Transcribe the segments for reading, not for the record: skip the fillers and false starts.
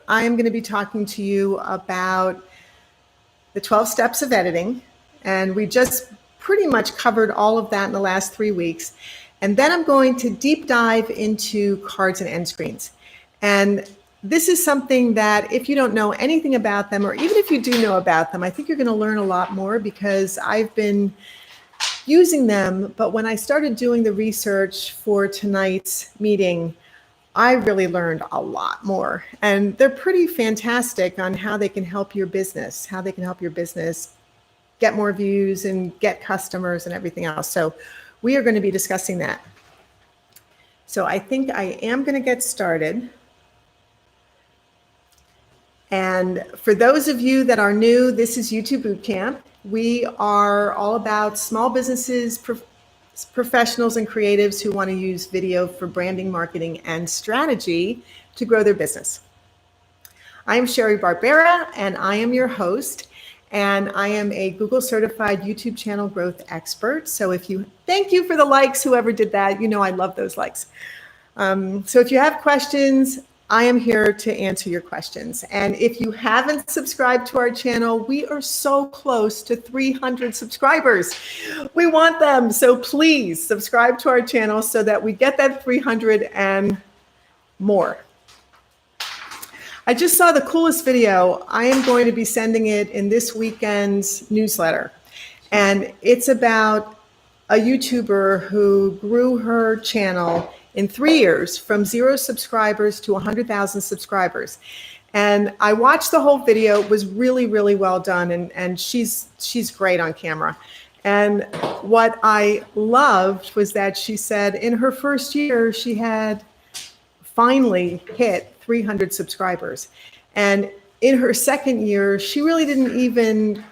I am going to be talking to you about the 12 steps of editing. And we just pretty much covered all of that in the last 3 weeks. And then I'm going to deep dive into cards and end screens. And this is something that if you don't know anything about them, or even if you do know about them, I think you're going to learn a lot more because I've been using them. But when I started doing the research for tonight's meeting, I really learned a lot more. And they're pretty fantastic on how they can help your business, get more views and get customers and everything else. So we are going to be discussing that. So I think I am going to get started. And for those of you that are new, this is YouTube Bootcamp. We are all about small businesses, professionals and creatives who want to use video for branding, marketing, and strategy to grow their business. I am Sheri Barbera, and I am your host. And I am a Google certified YouTube channel growth expert. So thank you for the likes, whoever did that. You know I love those likes. So if you have questions, I am here to answer your questions. And if you haven't subscribed to our channel, we are so close to 300 subscribers. We want them. So please subscribe to our channel so that we get that 300 and more. I just saw the coolest video. I am going to be sending it in this weekend's newsletter. And it's about a YouTuber who grew her channel in 3 years from 0 subscribers to 100,000 subscribers. And I watched the whole video. It was really, really well done. And she's great on camera. And what I loved was that she said in her first year, she had finally hit 300 subscribers. And in her second year, she really didn't even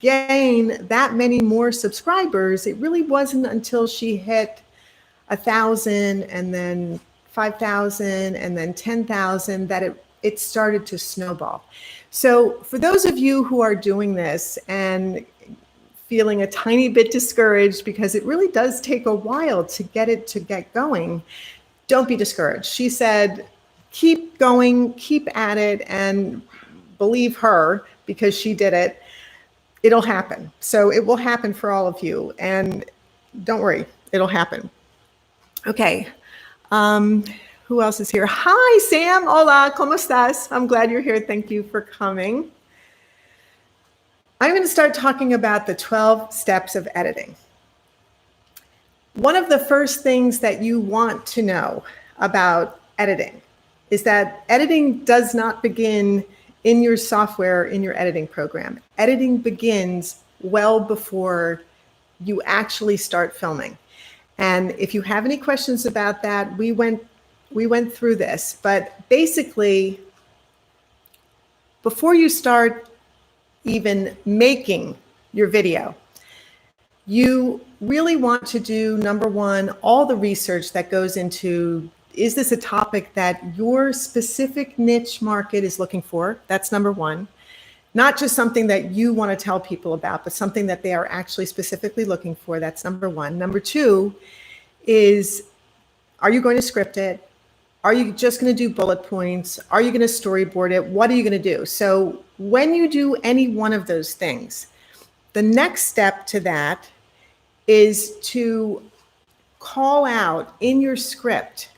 gain that many more subscribers. It really wasn't until she hit 1,000 and then 5,000 and then 10,000 that it started to snowball. So for those of you who are doing this and feeling a tiny bit discouraged because it really does take a while to get going, don't be discouraged. She said, keep going, keep at it, and believe her because she did it. It'll happen. So it will happen for all of you. And don't worry, it'll happen. Okay. Who else is here? Hi, Sam. Hola, ¿cómo estás? I'm glad you're here. Thank you for coming. I'm going to start talking about the 12 steps of editing. One of the first things that you want to know about editing is that editing does not begin in your software, in your editing program. Editing begins well before you actually start filming. And if you have any questions about that, we went through this. But basically, before you start even making your video, you really want to do, number one, all the research that goes into, is this a topic that your specific niche market is looking for? That's number one. Not just something that you want to tell people about, but something that they are actually specifically looking for. That's number one. Number two is, are you going to script it? Are you just going to do bullet points? Are you going to storyboard it? What are you going to do? So when you do any one of those things, the next step to that is to call out in your script,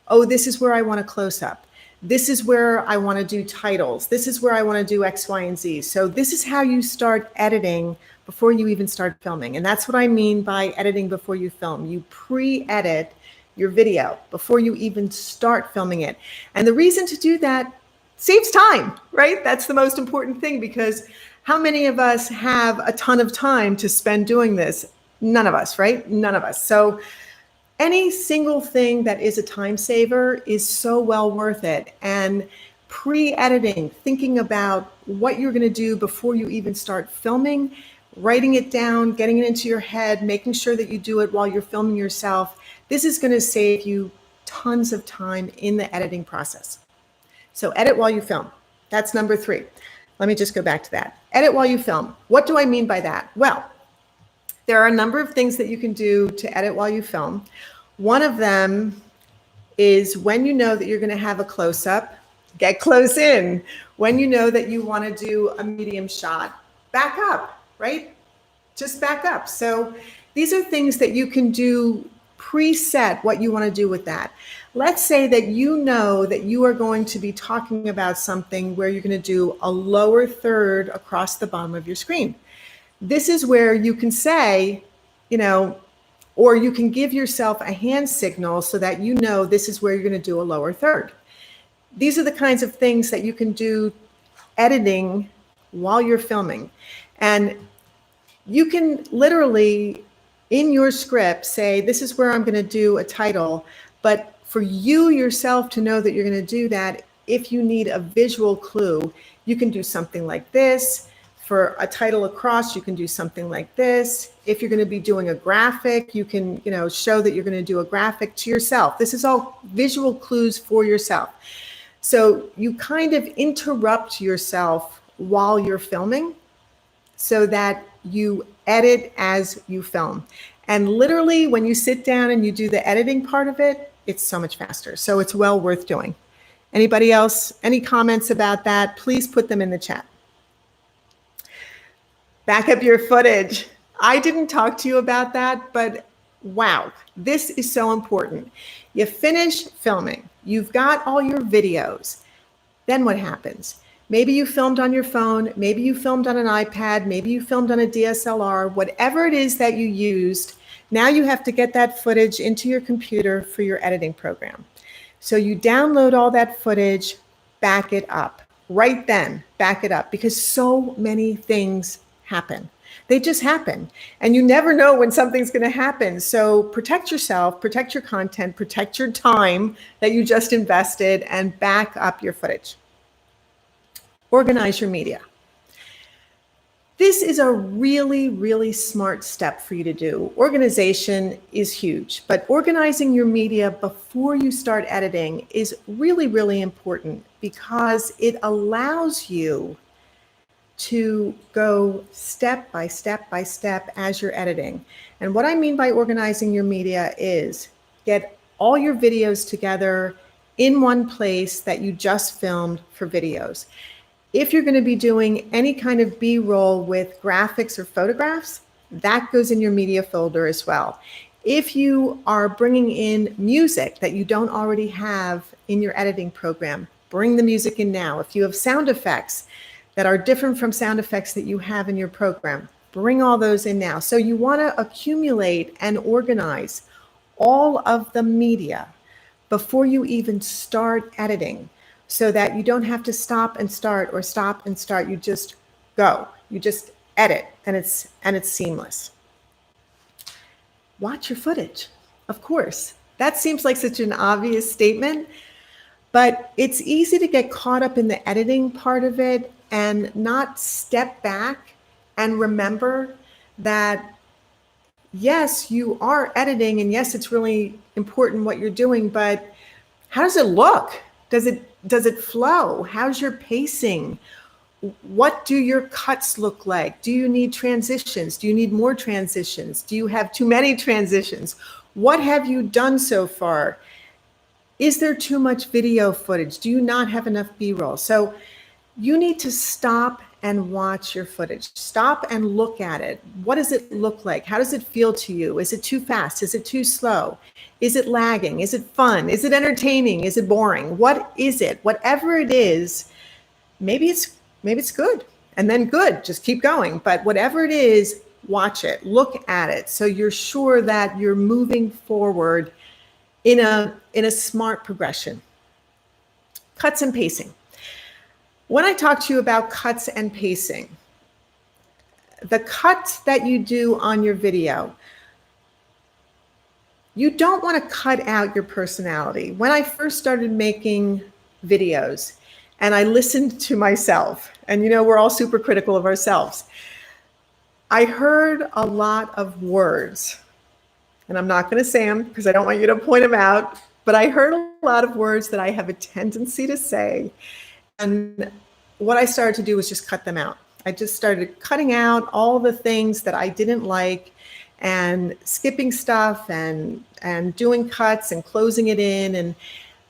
oh, this is where I want to close up. This is where I want to do titles. This is where I want to do X, Y, and Z. So this is how you start editing before you even start filming. And that's what I mean by editing before you film. You pre-edit your video before you even start filming it. And the reason to do that saves time, right? That's the most important thing, because how many of us have a ton of time to spend doing this? None of us, right? None of us. So any single thing that is a time saver is so well worth it. And pre-editing, thinking about what you're going to do before you even start filming, writing it down, getting it into your head, making sure that you do it while you're filming yourself. This is going to save you tons of time in the editing process. So edit while you film. That's number 3. Let me just go back to that. Edit while you film. What do I mean by that? Well, there are a number of things that you can do to edit while you film. One of them is when you know that you're going to have a close-up, Get close in. When you know that you want to do a medium shot, back up, right? Just back up. So these are things that you can do, preset what you want to do with that. Let's say that you know that you are going to be talking about something where you're going to do a lower third across the bottom of your screen. This is where you can say, or you can give yourself a hand signal so that you know this is where you're going to do a lower third. These are the kinds of things that you can do editing while you're filming. And you can literally, in your script, say, this is where I'm going to do a title. But for you yourself to know that you're going to do that, if you need a visual clue, you can do something like this. For a title across, you can do something like this. If you're going to be doing a graphic, you can, show that you're going to do a graphic to yourself. This is all visual clues for yourself. So you kind of interrupt yourself while you're filming so that you edit as you film. And literally when you sit down and you do the editing part of it, it's so much faster. So it's well worth doing. Anybody else, any comments about that? Please put them in the chat. Back up your footage. I didn't talk to you about that, but wow, this is so important. You finish filming, you've got all your videos. Then what happens? Maybe you filmed on your phone, maybe you filmed on an iPad, maybe you filmed on a DSLR, whatever it is that you used. Now you have to get that footage into your computer for your editing program. So you download all that footage, back it up. Right then, back it up, because so many things happen. They just happen. And you never know when something's going to happen. So protect yourself, protect your content, protect your time that you just invested, and back up your footage. Organize your media. This is a really, really smart step for you to do. Organization is huge, but organizing your media before you start editing is really, really important because it allows you to go step by step by step as you're editing. And what I mean by organizing your media is get all your videos together in one place that you just filmed for videos. If you're going to be doing any kind of B-roll with graphics or photographs, that goes in your media folder as well. If you are bringing in music that you don't already have in your editing program, bring the music in now. If you have sound effects that are different from sound effects that you have in your program, bring all those in now. So you want to accumulate and organize all of the media before you even start editing so that you don't have to stop and start or stop and start. You just go, you just edit, and it's seamless. Watch your footage, of course. That seems like such an obvious statement, but it's easy to get caught up in the editing part of it and not step back and remember that, yes, you are editing, and yes, it's really important what you're doing, but how does it look? Does it flow? How's your pacing? What do your cuts look like? Do you need transitions? Do you need more transitions? Do you have too many transitions? What have you done so far? Is there too much video footage? Do you not have enough B-roll? So you need to stop and watch your footage. Stop and look at it. What does it look like? How does it feel to you? Is it too fast? Is it too slow? Is it lagging? Is it fun? Is it entertaining? Is it boring? What is it? Whatever it is, maybe it's good, and then good, just keep going. But whatever it is, watch it, look at it, so you're sure that you're moving forward in a smart progression. Cuts and pacing. When I talk to you about cuts and pacing, the cuts that you do on your video, you don't want to cut out your personality. When I first started making videos and I listened to myself, and we're all super critical of ourselves, I heard a lot of words, and I'm not going to say them because I don't want you to point them out, but I heard a lot of words that I have a tendency to say. And what I started to do was just cut them out. I just started cutting out all the things that I didn't like and skipping stuff and doing cuts and closing it in. And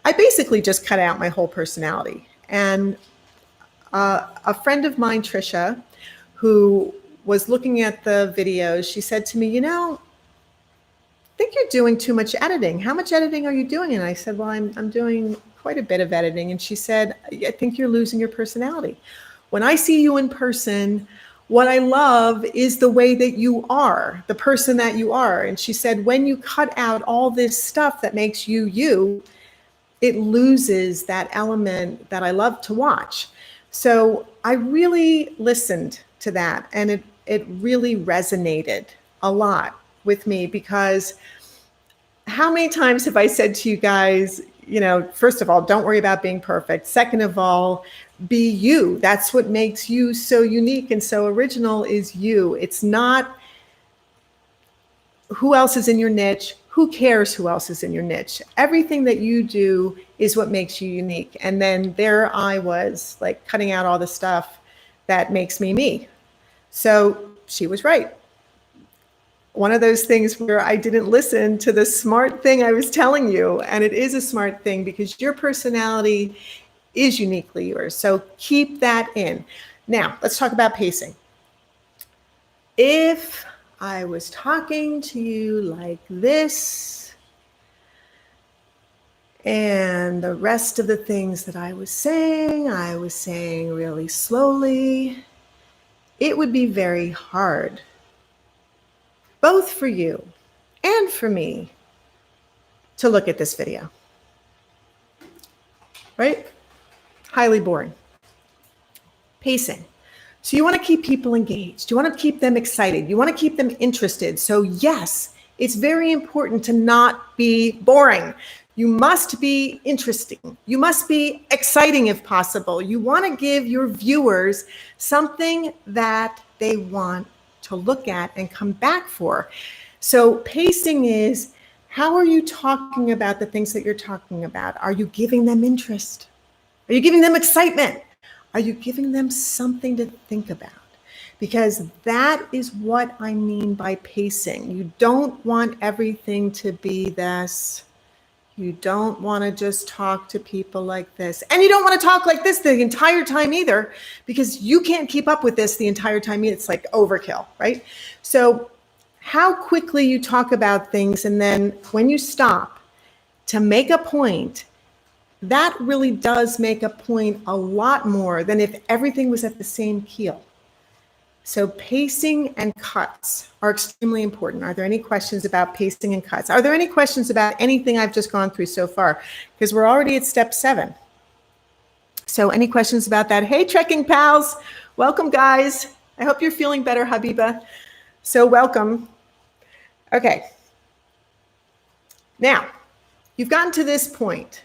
I basically just cut out my whole personality. And a friend of mine, Trisha, who was looking at the videos, she said to me, you know, I think you're doing too much editing. How much editing are you doing? And I said, well, I'm doing quite a bit of editing. And she said, I think you're losing your personality. When I see you in person, what I love is the way that you are, the person that you are. And she said, when you cut out all this stuff that makes you you, it loses that element that I love to watch. So I really listened to that, and it really resonated a lot with me, because how many times have I said to you guys, you know, first of all, don't worry about being perfect. Second of all, be you. That's what makes you so unique and so original, is you. It's not who else is in your niche. Who cares who else is in your niche? Everything that you do is what makes you unique. And then there I was, like, cutting out all the stuff that makes me me. So she was right. One of those things where I didn't listen to the smart thing I was telling you. And it is a smart thing, because your personality is uniquely yours. So keep that in. Now, let's talk about pacing. If I was talking to you like this, and the rest of the things that I was saying really slowly, it would be very hard, both for you and for me, to look at this video, right? Highly boring. Pacing. So you want to keep people engaged. You want to keep them excited. You want to keep them interested. So yes, it's very important to not be boring. You must be interesting. You must be exciting if possible. You want to give your viewers something that they want to look at and come back for. So pacing is, how are you talking about the things that you're talking about? Are you giving them interest? Are you giving them excitement? Are you giving them something to think about? Because that is what I mean by pacing. You don't want everything to be this. You don't want to just talk to people like this. And you don't want to talk like this the entire time either, because you can't keep up with this the entire time. It's like overkill, right? So how quickly you talk about things, and then when you stop to make a point, that really does make a point a lot more than if everything was at the same keel. So pacing and cuts are extremely important. Are there any questions about pacing and cuts? Are there any questions about anything I've just gone through so far? Because we're already at step 7. So any questions about that? Hey, trekking pals, welcome guys. I hope you're feeling better, Habiba. So welcome. Okay. Now, you've gotten to this point.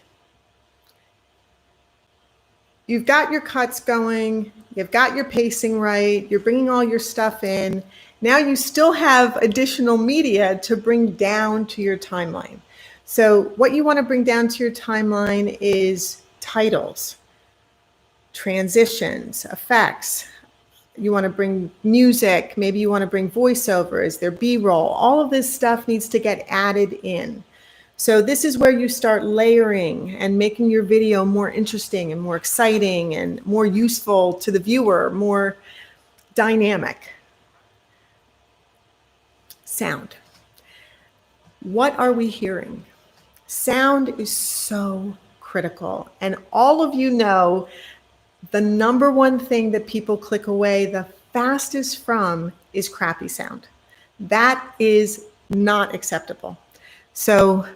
You've got your cuts going, you've got your pacing right, you're bringing all your stuff in. Now you still have additional media to bring down to your timeline. So what you want to bring down to your timeline is titles, transitions, effects. You want to bring music, maybe you want to bring voiceovers, their B-roll. All of this stuff needs to get added in. So this is where you start layering and making your video more interesting and more exciting and more useful to the viewer, more dynamic. Sound. What are we hearing? Sound is so critical. And all of you know the number one thing that people click away the fastest from is crappy sound. That is not acceptable. So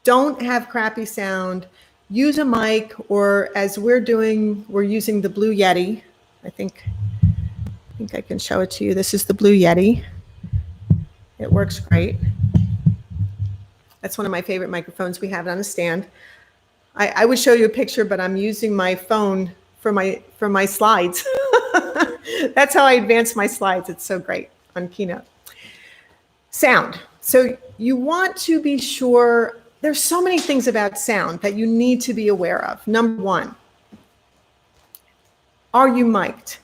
don't have crappy sound. Use a mic, or as we're doing, we're using the Blue Yeti. I think I can show it to you. This is the Blue Yeti. It works great. That's one of my favorite microphones. We have it on a stand. I would show you a picture, but I'm using my phone for my slides. That's how I advance my slides. It's so great on Keynote. Sound. So you want to be sure. There's so many things about sound that you need to be aware of. Number 1, are you mic'd?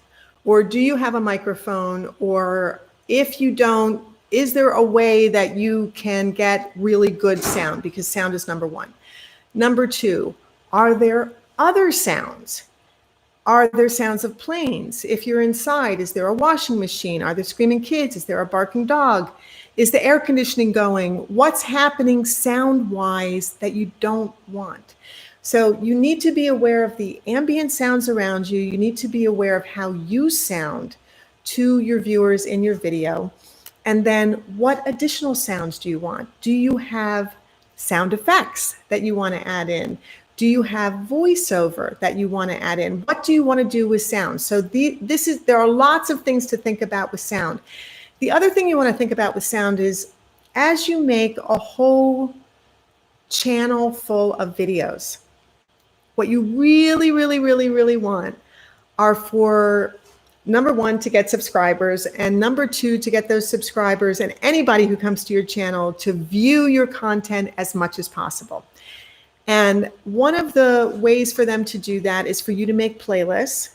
Or do you have a microphone? Or if you don't, is there a way that you can get really good sound? Because sound is number 1. Number 2, are there other sounds. Are there sounds of planes? If you're inside, is there a washing machine? Are there screaming kids? Is there a barking dog? Is the air conditioning going? What's happening sound-wise that you don't want? So you need to be aware of the ambient sounds around you. You need to be aware of how you sound to your viewers in your video. And then what additional sounds do you want? Do you have sound effects that you want to add in? Do you have voiceover that you want to add in? What do you want to do with sound? So there are lots of things to think about with sound. The other thing you want to think about with sound is as you make a whole channel full of videos, what you really, really, really, really want are for number one, to get subscribers, and number two, to get those subscribers and anybody who comes to your channel to view your content as much as possible. And one of the ways for them to do that is for you to make playlists.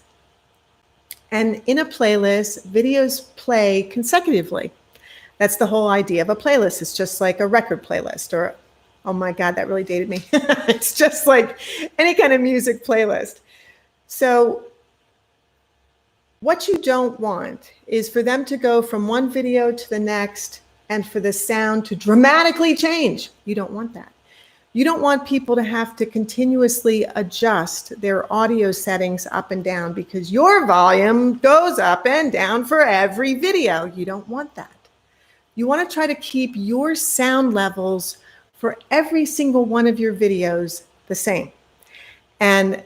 And in a playlist, videos play consecutively. That's the whole idea of a playlist. It's just like a record playlist, or, oh my God, that really dated me. It's just like any kind of music playlist. So what you don't want is for them to go from one video to the next and for the sound to dramatically change. You don't want that. You don't want people to have to continuously adjust their audio settings up and down because your volume goes up and down for every video. You don't want that. You want to try to keep your sound levels for every single one of your videos the same. And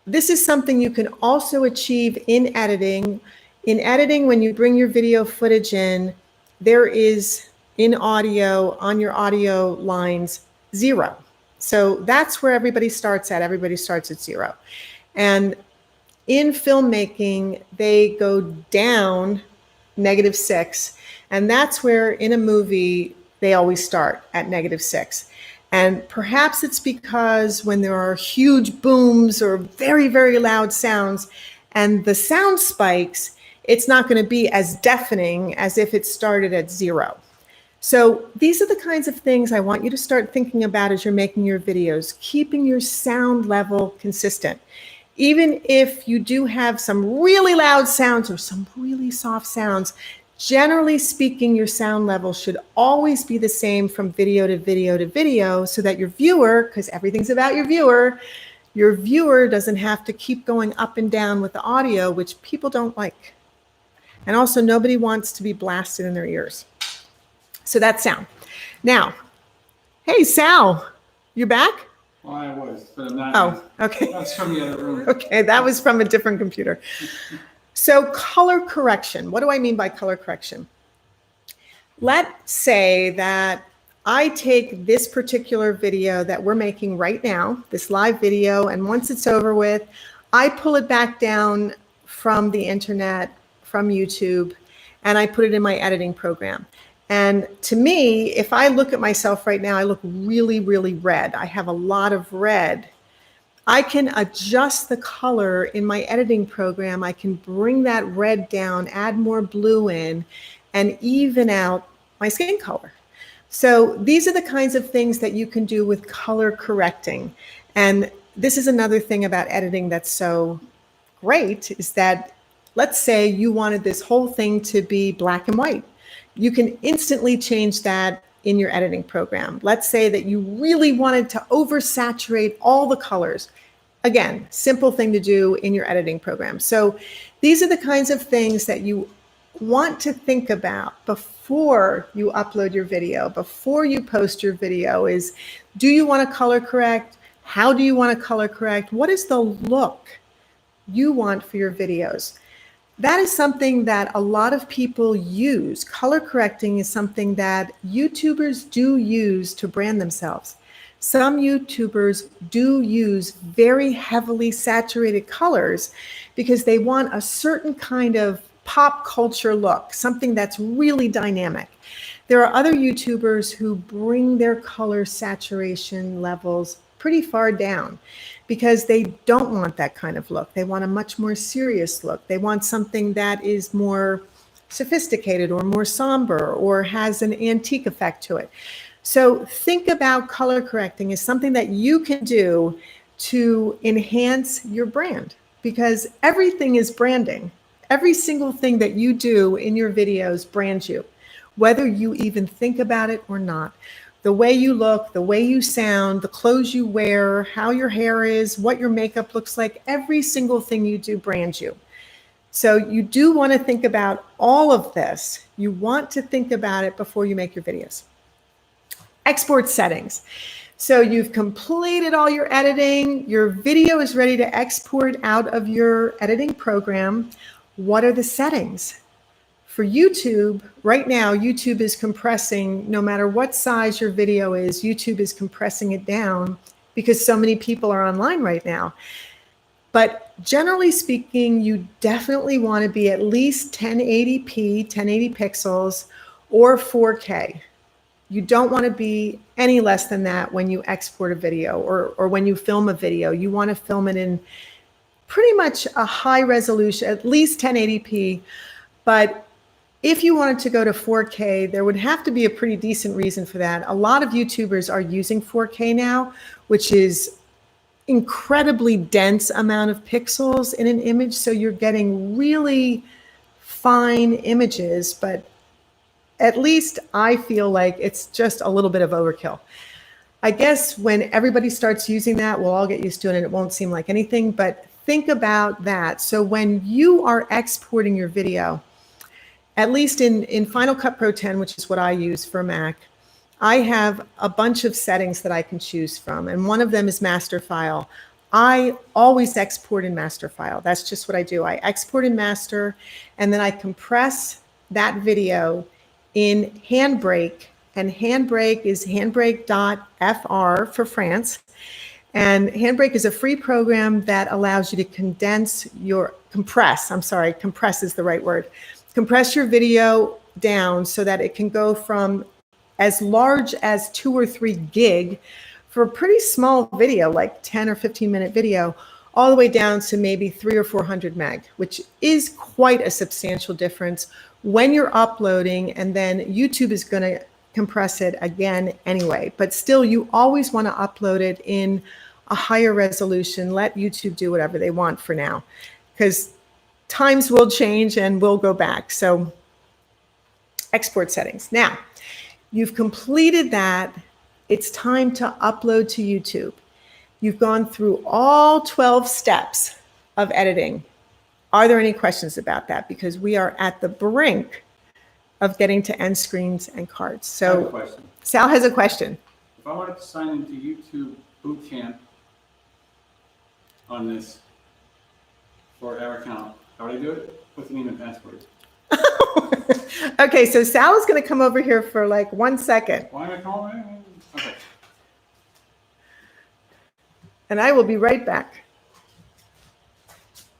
this is something you can also achieve in editing. In editing, when you bring your video footage in, there is in audio, on your audio lines, 0. So that's where everybody starts at. Everybody starts at 0. And in filmmaking, they go down -6. And that's where in a movie, they always start at -6. And perhaps it's because when there are huge booms or very, very loud sounds and the sound spikes, it's not going to be as deafening as if it started at 0. So these are the kinds of things I want you to start thinking about as you're making your videos, keeping your sound level consistent. Even if you do have some really loud sounds or some really soft sounds, generally speaking, your sound level should always be the same from video to video to video so that your viewer, because everything's about your viewer doesn't have to keep going up and down with the audio, which people don't like. And also nobody wants to be blasted in their ears. So that's sound. Now, hey, Sal, you back? Well, I was, but I'm not. Oh, okay. That's from the other room. Okay, that was from a different computer. So color correction. What do I mean by color correction? Let's say that I take this particular video that we're making right now, this live video, and once it's over with, I pull it back down from the internet, from YouTube, and I put it in my editing program. And to me, if I look at myself right now, I look really, really red. I have a lot of red. I can adjust the color in my editing program. I can bring that red down, add more blue in, and even out my skin color. So these are the kinds of things that you can do with color correcting. And this is another thing about editing that's so great, is that let's say you wanted this whole thing to be black and white. You can instantly change that in your editing program. Let's say that you really wanted to oversaturate all the colors. Again, simple thing to do in your editing program. So these are the kinds of things that you want to think about before you upload your video, before you post your video is, do you want to color correct? How do you want to color correct? What is the look you want for your videos? That is something that a lot of people use. Color correcting is something that YouTubers do use to brand themselves. Some YouTubers do use very heavily saturated colors because they want a certain kind of pop culture look, something that's really dynamic. There are other YouTubers who bring their color saturation levels pretty far down because they don't want that kind of look. They want a much more serious look. They want something that is more sophisticated or more somber or has an antique effect to it. So think about color correcting as something that you can do to enhance your brand, because everything is branding. Every single thing that you do in your videos brands you, whether you even think about it or not. The way you look, the way you sound, the clothes you wear, how your hair is, what your makeup looks like, every single thing you do brands you. So you do want to think about all of this. You want to think about it before you make your videos. Export settings. So you've completed all your editing. Your video is ready to export out of your editing program. What are the settings? For YouTube, right now, YouTube is compressing, no matter what size your video is, YouTube is compressing it down because so many people are online right now. But generally speaking, you definitely want to be at least 1080p, 1080 pixels, or 4K. You don't want to be any less than that when you export a video or when you film a video. You want to film it in pretty much a high resolution, at least 1080p. But if you wanted to go to 4K, there would have to be a pretty decent reason for that. A lot of YouTubers are using 4K now, which is incredibly dense amount of pixels in an image. So you're getting really fine images, but at least I feel like it's just a little bit of overkill. I guess when everybody starts using that, we'll all get used to it and it won't seem like anything, but think about that. So when you are exporting your video, at least in Final Cut Pro 10, which is what I use for Mac, I have a bunch of settings that I can choose from. And one of them is master file. I always export in master file. That's just what I do. I export in master, and then I compress that video in Handbrake. And Handbrake is handbrake.fr for France. And Handbrake is a free program that allows you to compress is the right word. Compress your video down so that it can go from as large as 2 or 3 gig for a pretty small video, like 10 or 15 minute video, all the way down to maybe 300 or 400 meg, which is quite a substantial difference when you're uploading, and then YouTube is going to compress it again anyway. But still, you always want to upload it in a higher resolution. Let YouTube do whatever they want for now, because times will change and we'll go back. So export settings. Now, you've completed that. It's time to upload to YouTube. You've gone through all 12 steps of editing. Are there any questions about that? Because we are at the brink of getting to end screens and cards. So Sal has a question. If I wanted to sign into YouTube Bootcamp on this for our account, how would I do it? What's the name and password? Okay, so Sal is going to come over here for like 1 second. Why am I calling? Okay. And I will be right back.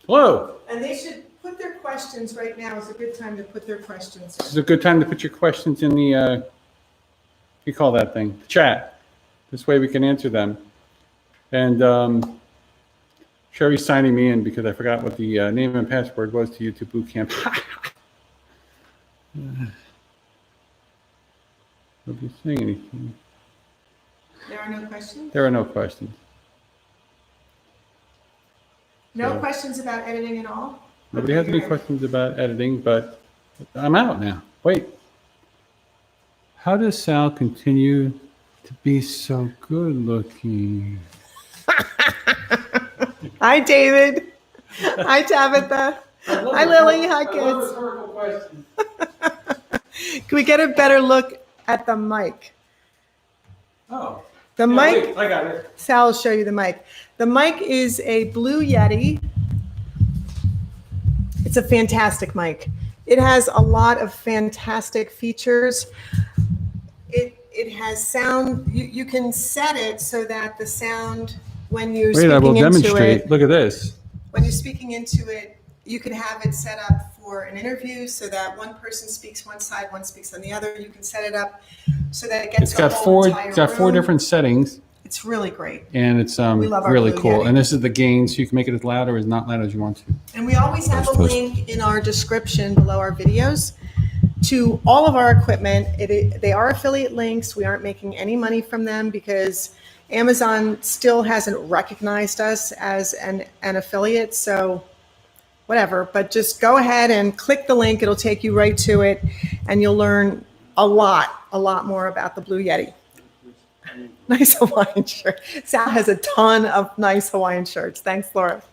Hello. And they should put their questions right now. Is a good time to put their questions in. This is a good time to put your questions in the, what do you call that thing? The chat. This way we can answer them. And Sheri's signing me in because I forgot what the name and password was to YouTube Bootcamp. Nobody's saying anything. There are no questions? There are no questions. No questions about editing at all? Nobody has any questions about editing, but I'm out now. Wait. How does Sal continue to be so good looking? Hi, David. Hi, Tabitha. Hi, Lily. Hi, kids. Can we get a better look at the mic? Oh. The mic. Wait, I got it. Sal will show you the mic. The mic is a Blue Yeti. It's a fantastic mic. It has a lot of fantastic features. It has sound. You can set it so that the sound when you're speaking into it. Wait, I will demonstrate. Look at this. When you're speaking into it, you can have it set up for an interview so that one person speaks one side, one speaks on the other. You can set it up so that it gets It's got four different settings. It's really great. And it's really cool. And this is the gain, so you can make it as loud or as not loud as you want to. And we always have a link in our description below our videos to all of our equipment. They are affiliate links. We aren't making any money from them because Amazon still hasn't recognized us as an affiliate, so whatever, but just go ahead and click the link. It'll take you right to it, and you'll learn a lot more about the Blue Yeti. Nice Hawaiian shirt. Sal has a ton of nice Hawaiian shirts. Thanks, Laura.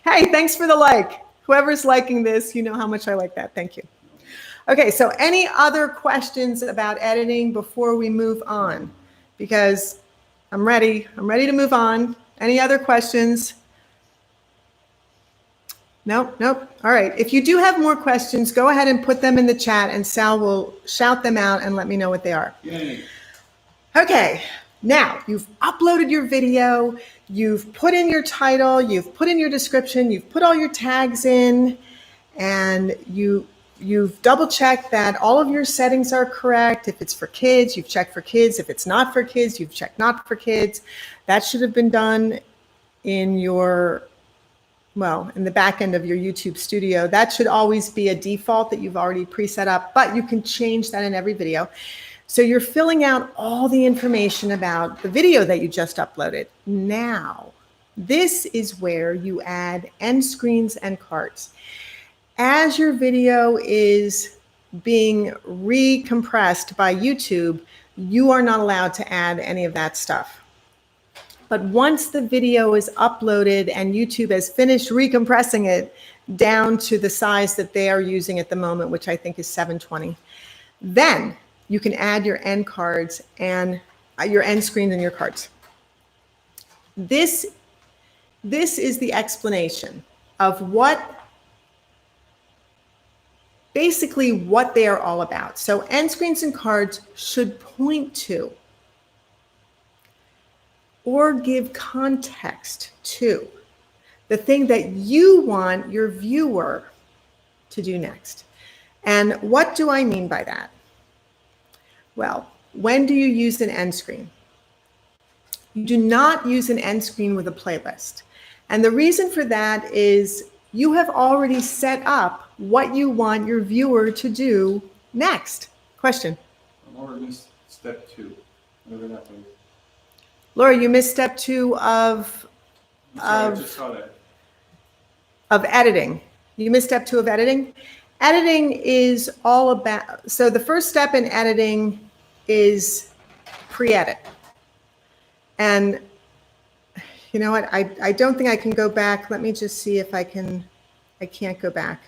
Hey, thanks for the like. Whoever's liking this, you know how much I like that. Thank you. Okay, so any other questions about editing before we move on? Because I'm ready to move on. Any other questions? Nope. All right. If you do have more questions, go ahead and put them in the chat and Sal will shout them out and let me know what they are. Yay. Okay. Now you've uploaded your video, you've put in your title, you've put in your description, you've put all your tags in, and you've double checked that all of your settings are correct. If it's for kids, you've checked for kids. If it's not for kids, you've checked not for kids. That should have been done in in the back end of your YouTube studio. That should always be a default that you've already preset up, but you can change that in every video. So you're filling out all the information about the video that you just uploaded. Now, this is where you add end screens and cards. As your video is being recompressed by YouTube, you are not allowed to add any of that stuff. But once the video is uploaded and YouTube has finished recompressing it down to the size that they are using at the moment, which I think is 720, then you can add your end cards and your end screens and your cards. This is the explanation of basically what they are all about. So end screens and cards should point to or give context to the thing that you want your viewer to do next. And what do I mean by that? Well, when do you use an end screen? You do not use an end screen with a playlist. And the reason for that is you have already set up what you want your viewer to do next. Question? I'm already missed step 2. Whatever that was. Laura, you missed step 2 of I just saw that. Of editing. You missed step 2 of editing. Editing is all about, so the first step in editing is pre-edit. And you know what, I don't think I can go back. Let me just see if I can't go back.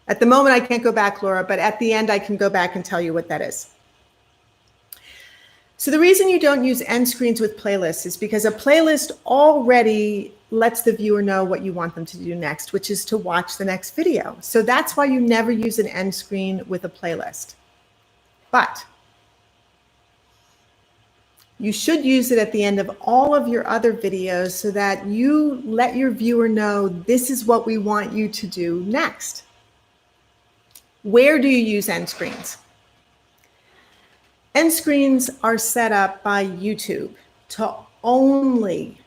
At the moment I can't go back, Laura, but at the end I can go back and tell you what that is. So the reason you don't use end screens with playlists is because a playlist already lets the viewer know what you want them to do next, which is to watch the next video. So that's why you never use an end screen with a playlist. But you should use it at the end of all of your other videos so that you let your viewer know this is what we want you to do next. Where do you use end screens? End screens are set up by YouTube to only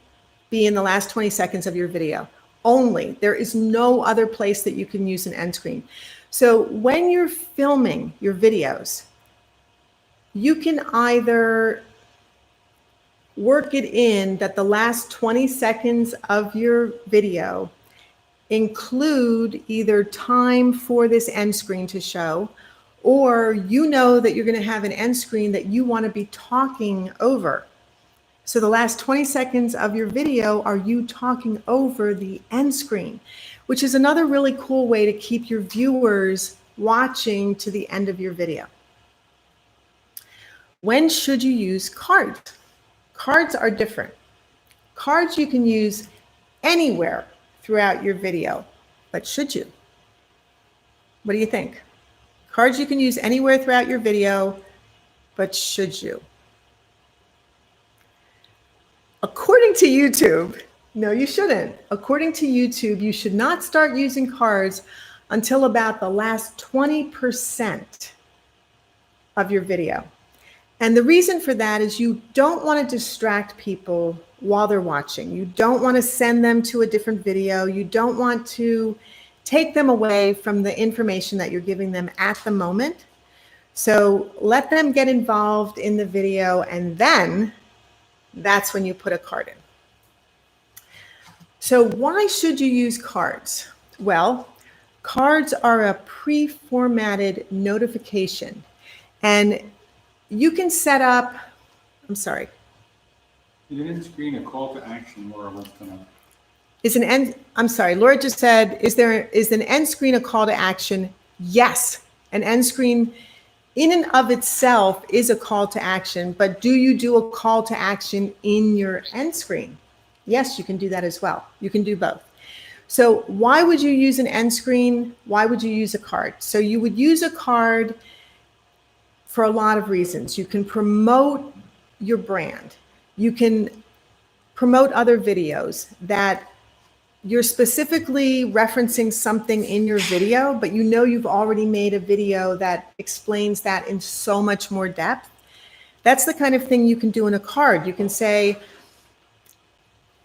be in the last 20 seconds of your video. Only. There is no other place that you can use an end screen. So when you're filming your videos, you can either work it in that the last 20 seconds of your video include either time for this end screen to show, or you know that you're going to have an end screen that you want to be talking over. So the last 20 seconds of your video are you talking over the end screen, which is another really cool way to keep your viewers watching to the end of your video. When should you use cards? Cards are different. Cards you can use anywhere throughout your video, but should you? What do you think? Cards you can use anywhere throughout your video, but should you? According to YouTube, no, you shouldn't. According to YouTube, you should not start using cards until about the last 20% of your video. And the reason for that is you don't want to distract people while they're watching. You don't want to send them to a different video. You don't want to take them away from the information that you're giving them at the moment. So let them get involved in the video, and then that's when you put a card in. So why should you use cards? Well, cards are a pre-formatted notification, and you can set up, I'm sorry. You didn't screen a call to action, Laura wants to know. I'm sorry, Laura just said, is an end screen a call to action? Yes, an end screen in and of itself is a call to action, but do you do a call to action in your end screen? Yes, you can do that as well. You can do both. So why would you use an end screen? Why would you use a card? So you would use a card for a lot of reasons. You can promote your brand. You can promote other videos that you're specifically referencing something in your video, but you know you've already made a video that explains that in so much more depth. That's the kind of thing you can do in a card. You can say,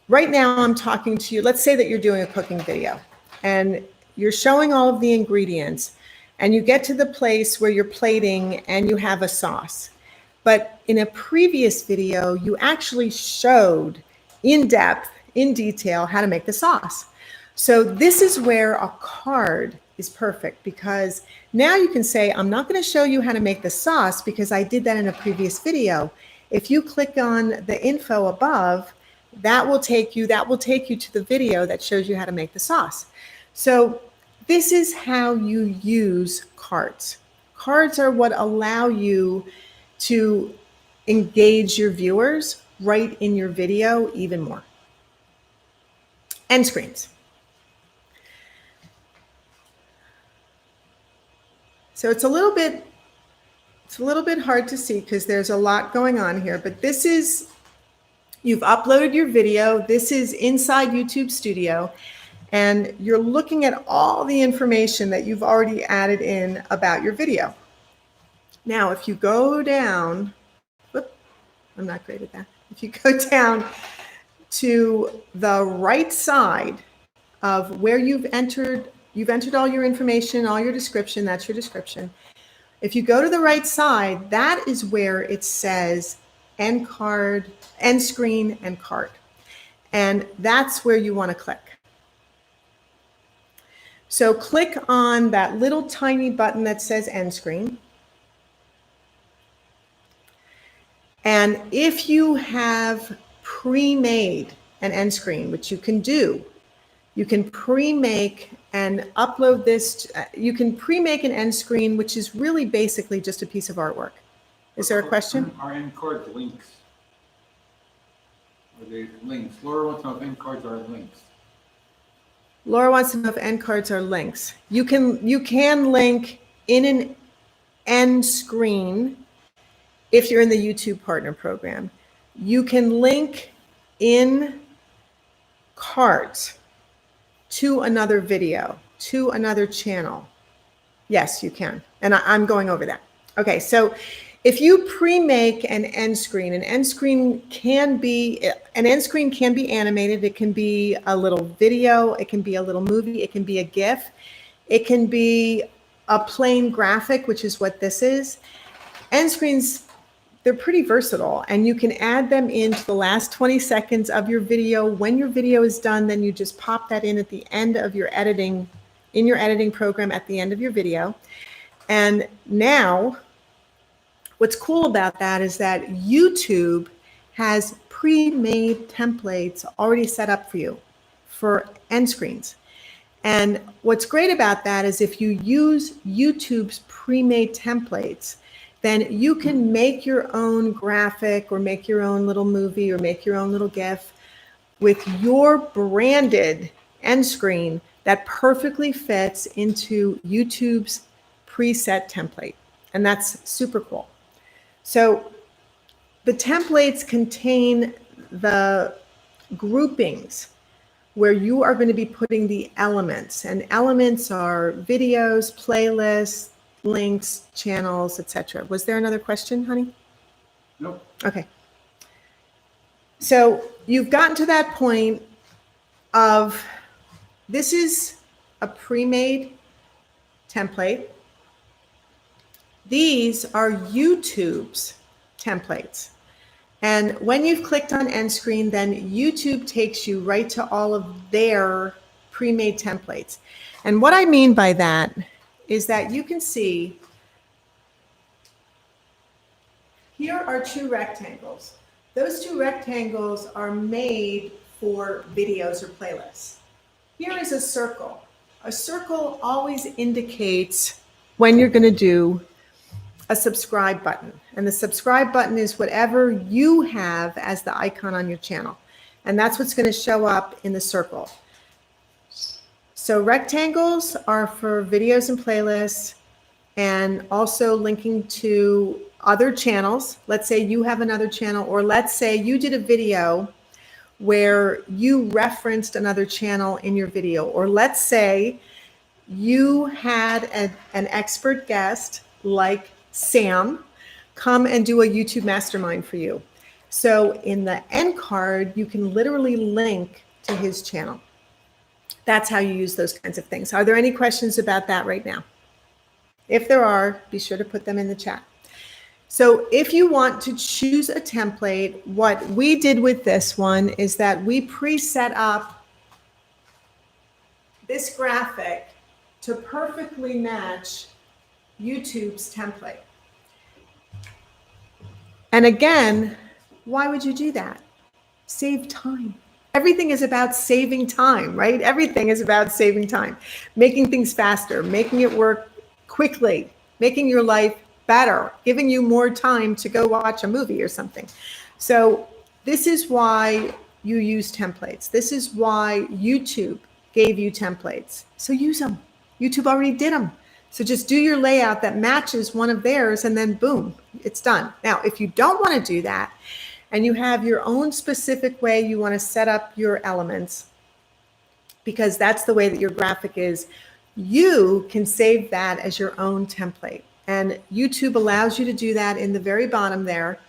right now I'm talking to you, let's say that you're doing a cooking video and you're showing all of the ingredients and you get to the place where you're plating and you have a sauce. But in a previous video, you actually showed in depth, in detail, how to make the sauce. So this is where a card is perfect, because now you can say, I'm not going to show you how to make the sauce because I did that in a previous video. If you click on the info above, that will take you to the video that shows you how to make the sauce. So this is how you use cards. Cards are what allow you to engage your viewers right in your video even more. End screens. So it's a little bit hard to see because there's a lot going on here, but this is, you've uploaded your video. This is inside YouTube Studio, and you're looking at all the information that you've already added in about your video. Now, if you go down, I'm not great at that. If you go down to the right side of where you've entered all your information, all your description, that's your description. If you go to the right side, that is where it says end card, end screen, and card. And that's where you want to click. So click on that little tiny button that says end screen. And if you have pre-made an end screen, which you can do, you can pre-make and upload this. You can pre-make an end screen, which is really basically just a piece of artwork. Is there a question? Are end cards links? Are they links? Laura wants to know if end cards are links. Laura wants to know if end cards are links. You can link in an end screen if you're in the YouTube Partner Program. You can link in cards to another video, to another channel. Yes, you can. And I'm going over that. Okay, so if you pre-make an end screen can be animated. It can be a little video. It can be a little movie. It can be a GIF. It can be a plain graphic, which is what this is. End screens, they're pretty versatile, and you can add them into the last 20 seconds of your video. When your video is done, then you just pop that in at the end of your editing, in your editing program at the end of your video. And now, what's cool about that is that YouTube has pre-made templates already set up for you for end screens. And what's great about that is if you use YouTube's pre-made templates, then you can make your own graphic or make your own little movie or make your own little GIF with your branded end screen that perfectly fits into YouTube's preset template. And that's super cool. So the templates contain the groupings where you are going to be putting the elements, and elements are videos, playlists, links, channels, etc. Was there another question, honey? Nope. Okay. So you've gotten to that point of, this is a pre-made template. These are YouTube's templates. And when you've clicked on end screen, then YouTube takes you right to all of their pre-made templates. And what I mean by that is that you can see here are two rectangles. Those two rectangles are made for videos or playlists. Here is a circle. A circle always indicates when you're going to do a subscribe button. And the subscribe button is whatever you have as the icon on your channel. And that's what's going to show up in the circle. So rectangles are for videos and playlists, and also linking to other channels. Let's say you have another channel, or let's say you did a video where you referenced another channel in your video, or let's say you had an expert guest like Sam come and do a YouTube mastermind for you. So in the end card, you can literally link to his channel. That's how you use those kinds of things. Are there any questions about that right now? If there are, be sure to put them in the chat. So if you want to choose a template, what we did with this one is that we preset up this graphic to perfectly match YouTube's template. And again, why would you do that? Save time. Everything is about saving time, right? Everything is about saving time, making things faster, making it work quickly, making your life better, giving you more time to go watch a movie or something. So this is why you use templates. This is why YouTube gave you templates. So use them. YouTube already did them. So just do your layout that matches one of theirs, and then boom, it's done. Now, if you don't want to do that, and you have your own specific way you want to set up your elements, because that's the way that your graphic is, you can save that as your own template. And YouTube allows you to do that in the very bottom there.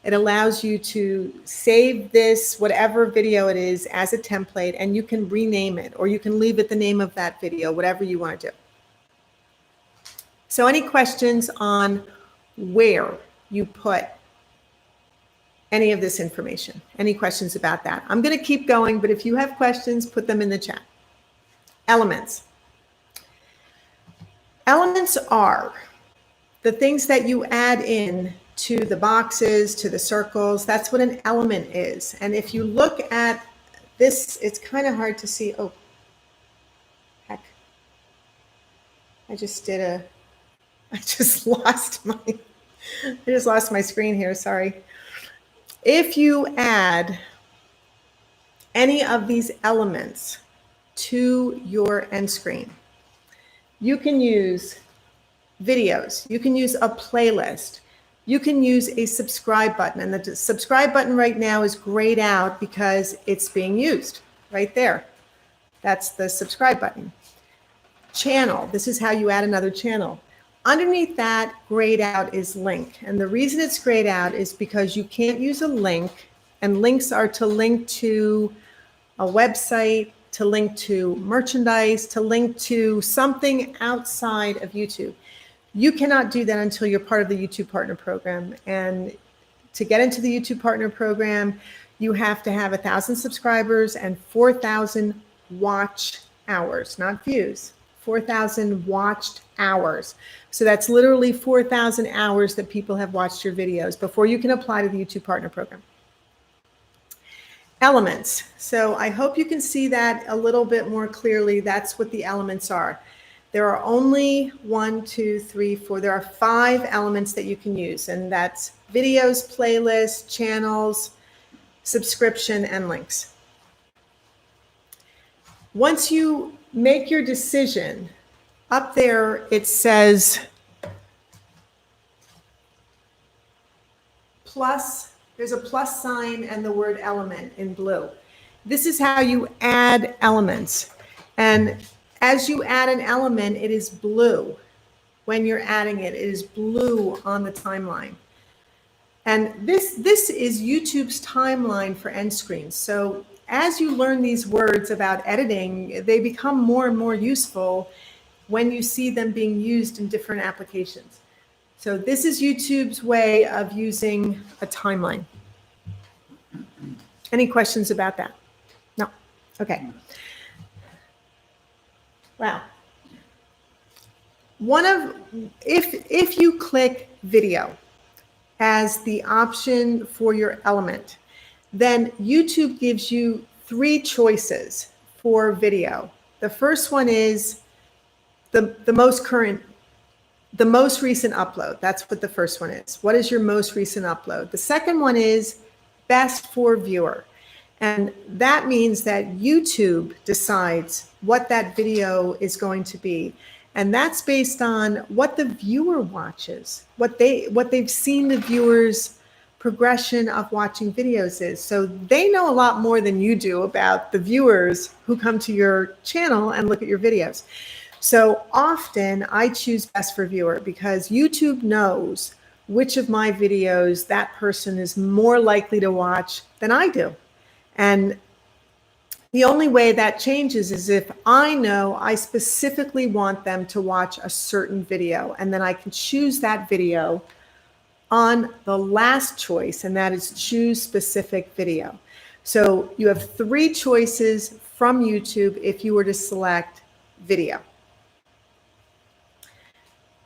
It allows you to save this, whatever video it is, as a template, and you can rename it, or you can leave it the name of that video, whatever you want to do. So any questions on where you put any of this information? Any questions about that? I'm going to keep going, but if you have questions, put them in the chat. Elements. Elements are the things that you add in to the boxes, to the circles. That's what an element is. And if you look at this, it's kind of hard to see. Oh, heck. I just lost my screen here. Sorry. If you add any of these elements to your end screen, you can use videos, you can use a playlist, you can use a subscribe button. And the subscribe button right now is grayed out because it's being used right there. That's the subscribe button. Channel, this is how you add another channel. Underneath that, grayed out is link. And the reason it's grayed out is because you can't use a link, and links are to link to a website, to link to merchandise, to link to something outside of YouTube. You cannot do that until you're part of the YouTube Partner Program. And to get into the YouTube Partner Program, you have to have 1,000 subscribers and 4,000 watch hours, not views, 4,000 watched hours. So that's literally 4,000 hours that people have watched your videos before you can apply to the YouTube Partner Program. Elements. So I hope you can see that a little bit more clearly. That's what the elements are. There are only 1, 2, 3, 4. There are 5 elements that you can use, and that's videos, playlists, channels, subscription, and links. Once you make your decision, up there it says plus. There's a plus sign and the word element in blue. This is how you add elements. And as you add an element, it is blue. When you're adding it, it is blue on the timeline. And this is YouTube's timeline for end screens. So as you learn these words about editing, they become more and more useful when you see them being used in different applications. So this is YouTube's way of using a timeline. Any questions about that? No. Okay. Wow. If you click video as the option for your element, then YouTube gives you 3 choices for video. The first one is the most recent upload. That's what the first one is. What is your most recent upload? The second one is best for viewer. And that means that YouTube decides what that video is going to be. And that's based on what the viewer watches, what they've seen the viewers' progression of watching videos is. So they know a lot more than you do about the viewers who come to your channel and look at your videos. So often I choose best for viewer because YouTube knows which of my videos that person is more likely to watch than I do. And the only way that changes is if I know I specifically want them to watch a certain video, and then I can choose that video on the last choice, and that is choose specific video. So you have 3 choices from YouTube if you were to select video.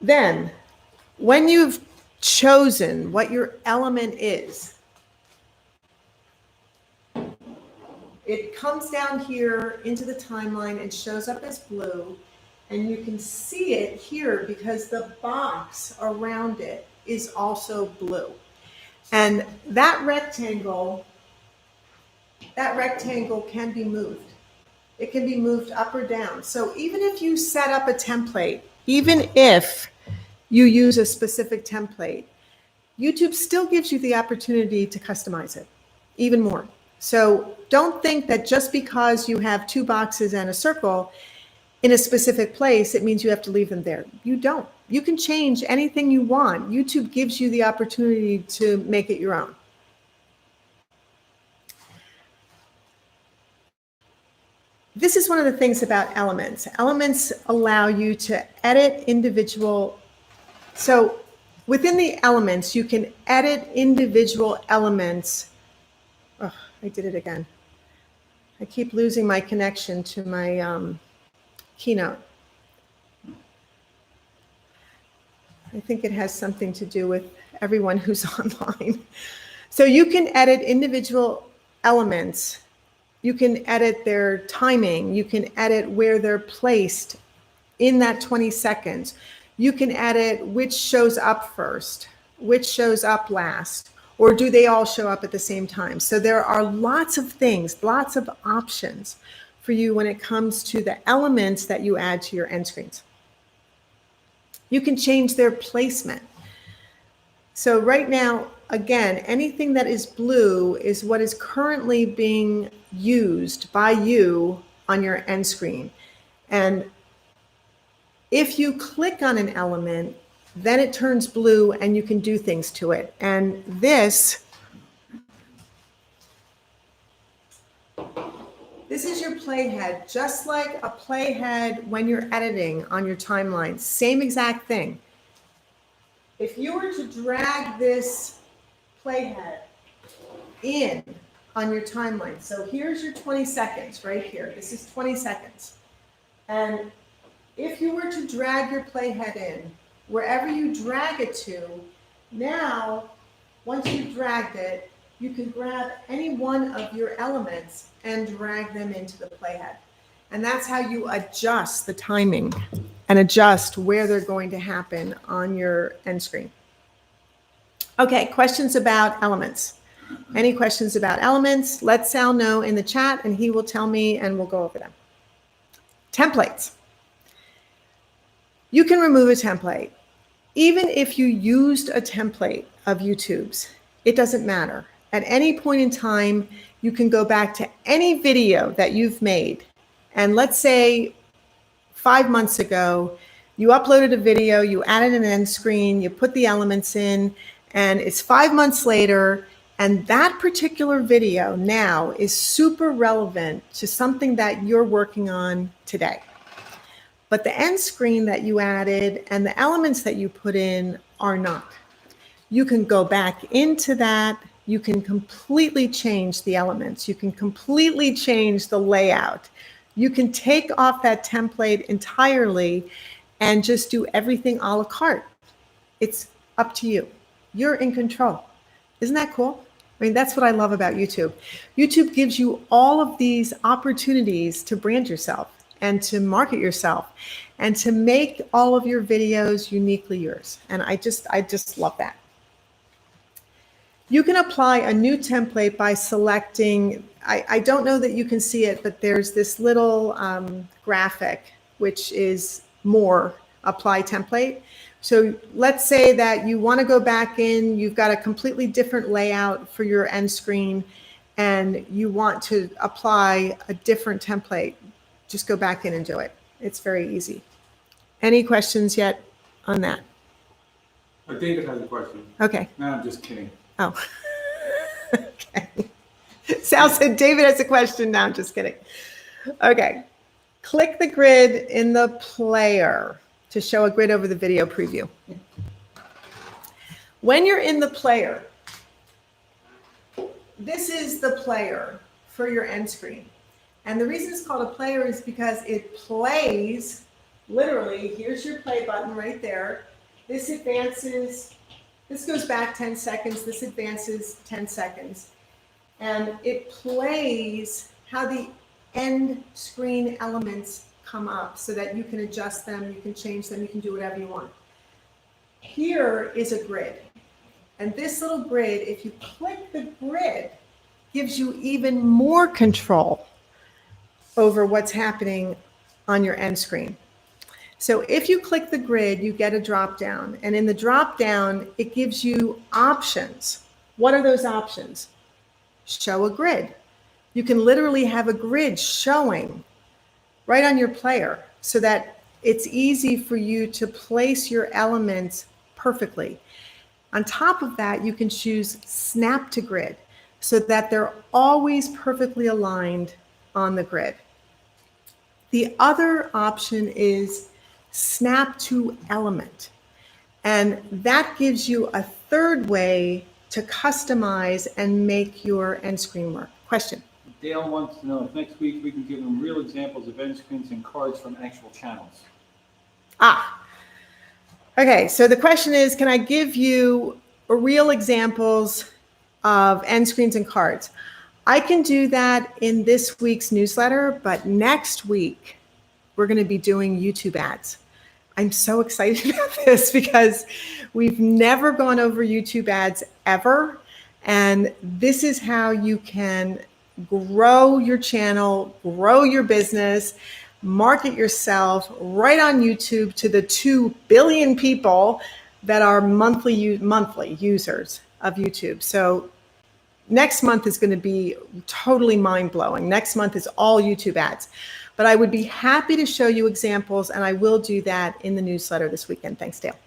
Then, when you've chosen what your element is, it comes down here into the timeline and shows up as blue, and you can see it here because the box around it is also blue. And that rectangle can be moved. It can be moved up or down. So even if you set up a template, even if you use a specific template, YouTube still gives you the opportunity to customize it even more. So don't think that just because you have 2 boxes and a circle in a specific place, it means you have to leave them there. You don't. You can change anything you want. YouTube gives you the opportunity to make it your own. This is one of the things about elements. Elements allow you to edit individual. So within the elements, you can edit individual elements. Oh, I did it again. I keep losing my connection to my Keynote. I think it has something to do with everyone who's online. So you can edit individual elements. You can edit their timing. You can edit where they're placed in that 20 seconds. You can edit which shows up first, which shows up last, or do they all show up at the same time? So there are lots of things, lots of options for you when it comes to the elements that you add to your end screens. You can change their placement. So right now, again, anything that is blue is what is currently being used by you on your end screen. And if you click on an element, then it turns blue and you can do things to it. And this is your playhead, just like a playhead when you're editing on your timeline. Same exact thing. If you were to drag this playhead in on your timeline, so here's your 20 seconds right here. This is 20 seconds. And if you were to drag your playhead in, wherever you drag it to, now, once you've dragged it, you can grab any one of your elements and drag them into the playhead. And that's how you adjust the timing and adjust where they're going to happen on your end screen. Okay, questions about elements? Any questions about elements? Let Sal know in the chat and he will tell me and we'll go over them. Templates. You can remove a template. Even if you used a template of YouTube's, it doesn't matter. At any point in time, you can go back to any video that you've made. And let's say 5 months ago, you uploaded a video, you added an end screen, you put the elements in, and it's 5 months later, and that particular video now is super relevant to something that you're working on today. But the end screen that you added and the elements that you put in are not. You can go back into that you can completely change the elements. You can completely change the layout. You can take off that template entirely and just do everything a la carte. It's up to you. You're in control. Isn't that cool? I mean, that's what I love about YouTube. YouTube gives you all of these opportunities to brand yourself and to market yourself and to make all of your videos uniquely yours. And I just love that. You can apply a new template by selecting, I don't know that you can see it, but there's this little graphic, which is more apply template. So let's say that you want to go back in, you've got a completely different layout for your end screen, and you want to apply a different template. Just go back in and do it. It's very easy. Any questions yet on that? David has a question. Okay. No, I'm just kidding. Oh, okay. Sal said, David has a question. No, I'm just kidding. Okay. Click the grid in the player to show a grid over the video preview. When you're in the player, this is the player for your end screen. And the reason it's called a player is because it plays, literally, here's your play button right there. This advances. This goes back 10 seconds, this advances 10 seconds. And it plays how the end screen elements come up so that you can adjust them, you can change them, you can do whatever you want. Here is a grid. And this little grid, if you click the grid, gives you even more control over what's happening on your end screen. So if you click the grid, you get a drop down, and in the drop down, it gives you options. What are those options? Show a grid. You can literally have a grid showing right on your player so that it's easy for you to place your elements perfectly. On top of that, you can choose snap to grid so that they're always perfectly aligned on the grid. The other option is snap to element. And that gives you a third way to customize and make your end screen work. Question? Dale wants to know if next week we can give them real examples of end screens and cards from actual channels. Okay, so the question is, can I give you real examples of end screens and cards? I can do that in this week's newsletter, but next week, we're going to be doing YouTube ads. I'm so excited about this because we've never gone over YouTube ads ever. And this is how you can grow your channel, grow your business, market yourself right on YouTube to the 2 billion people that are monthly users of YouTube. So next month is going to be totally mind-blowing. Next month is all YouTube ads. But I would be happy to show you examples, and I will do that in the newsletter this weekend. Thanks, Dale.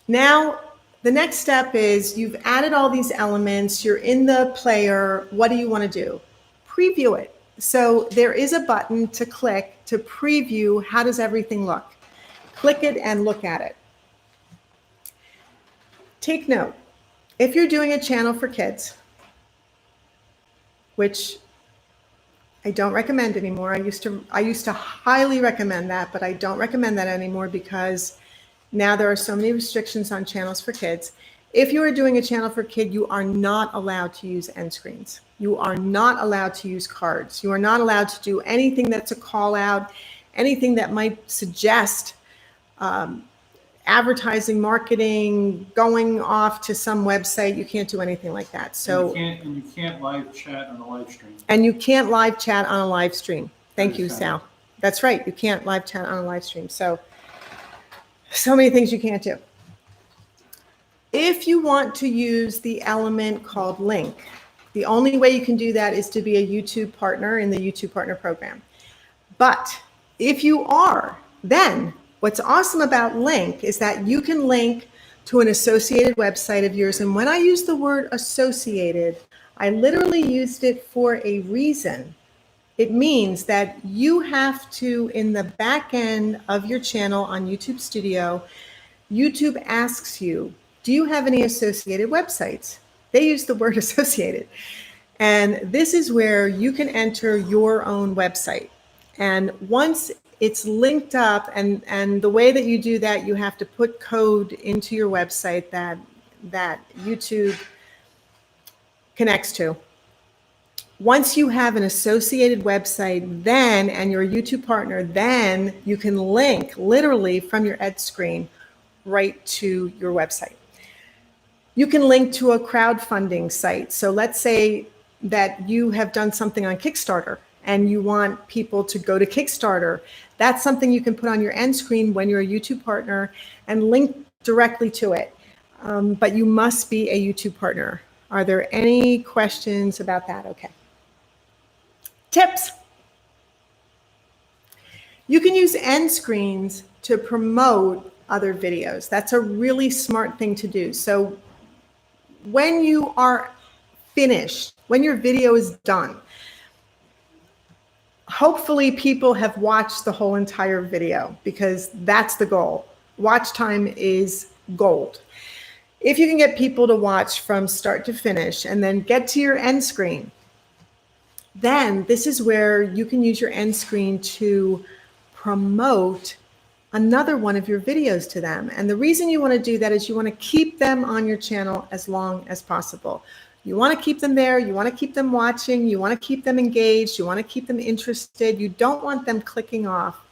Now, the next step is you've added all these elements. You're in the player. What do you want to do? Preview it. So there is a button to click to preview how does everything look. Click it and look at it. Take note, if you're doing a channel for kids, which I don't recommend anymore. I used to highly recommend that, but I don't recommend that anymore because now there are so many restrictions on channels for kids. If you are doing a channel for kid, you are not allowed to use end screens. You are not allowed to use cards. You are not allowed to do anything that's a call out, anything that might suggest advertising, marketing, going off to some website. You can't do anything like that. So and you can't live chat on a live stream. And you can't live chat on a live stream. Thank you, Sal. That's right. You can't live chat on a live stream. So many things you can't do. If you want to use the element called link, the only way you can do that is to be a YouTube partner in the YouTube Partner Program. But if you are, then what's awesome about link is that you can link to an associated website of yours. And when I use the word associated, I literally used it for a reason. It means that you have to, in the back end of your channel on YouTube Studio, YouTube asks you, do you have any associated websites? They use the word associated. And this is where you can enter your own website. And once it's linked up, and the way that you do that, you have to put code into your website that YouTube connects to. Once you have an associated website, then, and you're a YouTube partner, then you can link literally from your ed screen right to your website. You can link to a crowdfunding site. So let's say that you have done something on Kickstarter and you want people to go to Kickstarter. That's something you can put on your end screen when you're a YouTube partner and link directly to it. But you must be a YouTube partner. Are there any questions about that? Okay. Tips. You can use end screens to promote other videos. That's a really smart thing to do. So when you are finished, when your video is done, hopefully people have watched the whole entire video, because that's the goal. Watch time is gold. If you can get people to watch from start to finish and then get to your end screen, then this is where you can use your end screen to promote another one of your videos to them. And the reason you want to do that is you want to keep them on your channel as long as possible. You want to keep them there. You want to keep them watching. You want to keep them engaged. You want to keep them interested. You don't want them clicking off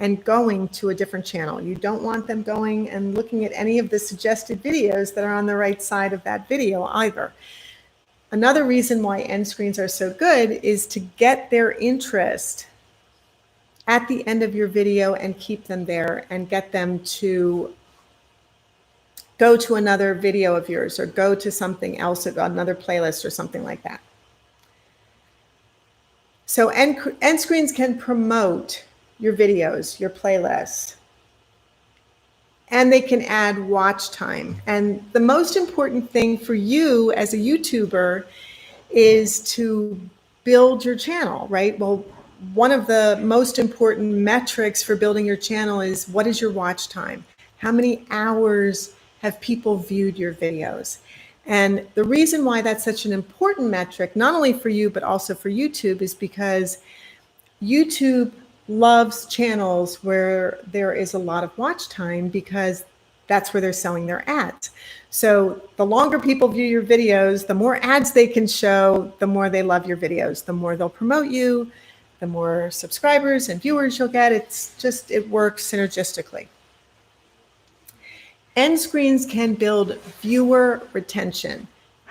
and going to a different channel. You don't want them going and looking at any of the suggested videos that are on the right side of that video either. Another reason why end screens are so good is to get their interest at the end of your video and keep them there and get them to go to another video of yours or go to something else, another playlist or something like that. So end screens can promote your videos, your playlists, and they can add watch time. And the most important thing for you as a YouTuber is to build your channel, right? Well, one of the most important metrics for building your channel is, what is your watch time? How many hours have people viewed your videos? And the reason why that's such an important metric, not only for you, but also for YouTube, is because YouTube loves channels where there is a lot of watch time, because that's where they're selling their ads. So the longer people view your videos, the more ads they can show, the more they love your videos, the more they'll promote you, the more subscribers and viewers you'll get. It works synergistically. End screens can build viewer retention.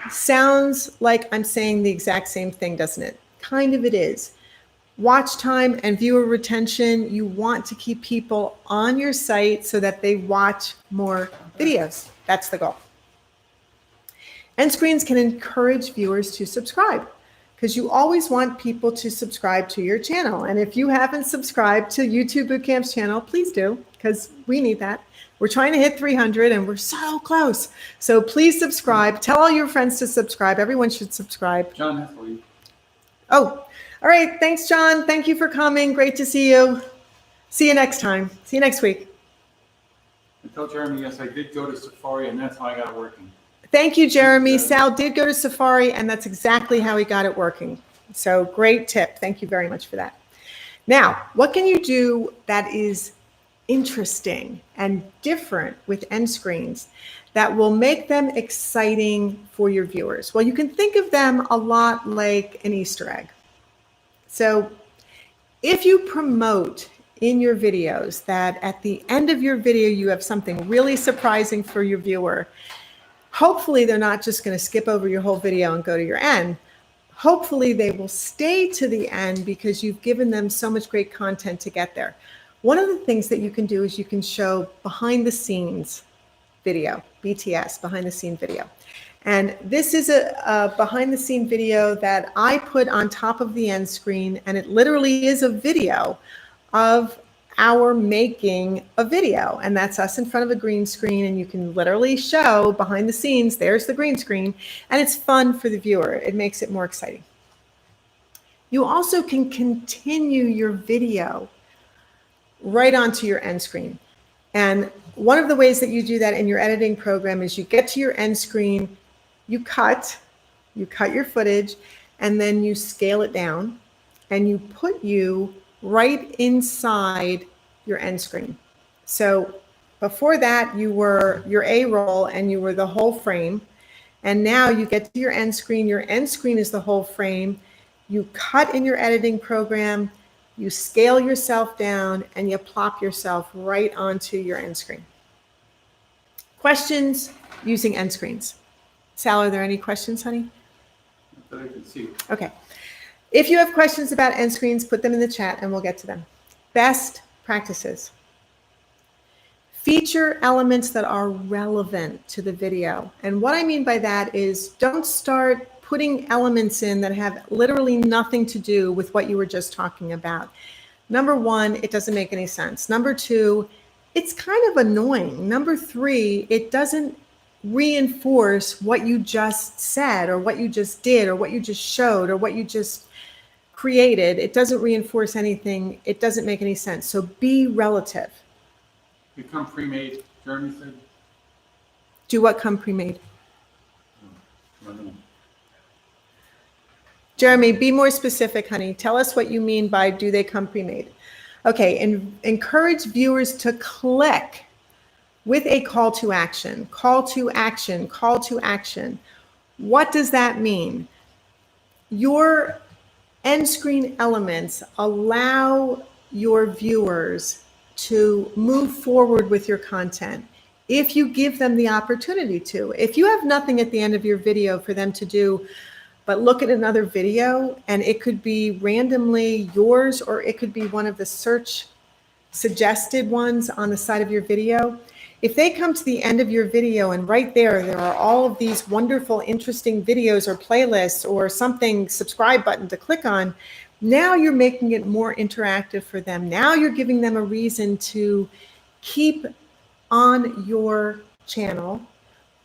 Sounds like I'm saying the exact same thing, doesn't it? Kind of it is. Watch time and viewer retention, you want to keep people on your site so that they watch more videos. That's the goal. End screens can encourage viewers to subscribe, because you always want people to subscribe to your channel. And if you haven't subscribed to YouTube Bootcamp's channel, please do, because we need that. We're trying to hit 300 and we're so close. So please subscribe. Tell all your friends to subscribe. Everyone should subscribe. John has for you. Oh, all right. Thanks, John. Thank you for coming. Great to see you. See you next time. See you next week. And tell Jeremy, yes, I did go to Safari, and that's how I got it working. Thank you, Jeremy. Sal did go to Safari, and that's exactly how he got it working. So great tip. Thank you very much for that. Now, what can you do that is interesting and different with end screens that will make them exciting for your viewers? Well, you can think of them a lot like an Easter egg. So if you promote in your videos that at the end of your video you have something really surprising for your viewer, hopefully they're not just going to skip over your whole video and go to your end. Hopefully they will stay to the end because you've given them so much great content to get there. One of the things that you can do is you can show behind the scenes video, BTS, behind the scene video. And this is a behind the scene video that I put on top of the end screen, and it literally is a video of our making a video. And that's us in front of a green screen, and you can literally show behind the scenes, there's the green screen, and it's fun for the viewer. It makes it more exciting. You also can continue your video right onto your end screen. And one of the ways that you do that in your editing program is you get to your end screen, you cut your footage, and then you scale it down and you put you right inside your end screen. So before that, you were your A roll and you were the whole frame. And now you get to your end screen. Your end screen is the whole frame. You cut in your editing program, you scale yourself down, and you plop yourself right onto your end screen. Questions using end screens? Sal, are there any questions, honey? Not that I can see. Okay. If you have questions about end screens, put them in the chat and we'll get to them. Best practices. Feature elements that are relevant to the video. And what I mean by that is don't start putting elements in that have literally nothing to do with what you were just talking about. Number one, it doesn't make any sense. Number two, it's kind of annoying. Number three, it doesn't reinforce what you just said or what you just did or what you just showed or what you just created. It doesn't reinforce anything. It doesn't make any sense. So be relative. Become pre-made, Jeremy said. Do what come pre-made? I don't know. Jeremy, be more specific, honey. Tell us what you mean by do they come pre-made. Okay, and encourage viewers to click with a call to action, call to action, call to action. What does that mean? Your end screen elements allow your viewers to move forward with your content if you give them the opportunity to. If you have nothing at the end of your video for them to do but look at another video, and it could be randomly yours or it could be one of the search suggested ones on the side of your video. If they come to the end of your video and right there are all of these wonderful, interesting videos or playlists or something, subscribe button to click on, now you're making it more interactive for them. Now you're giving them a reason to keep on your channel,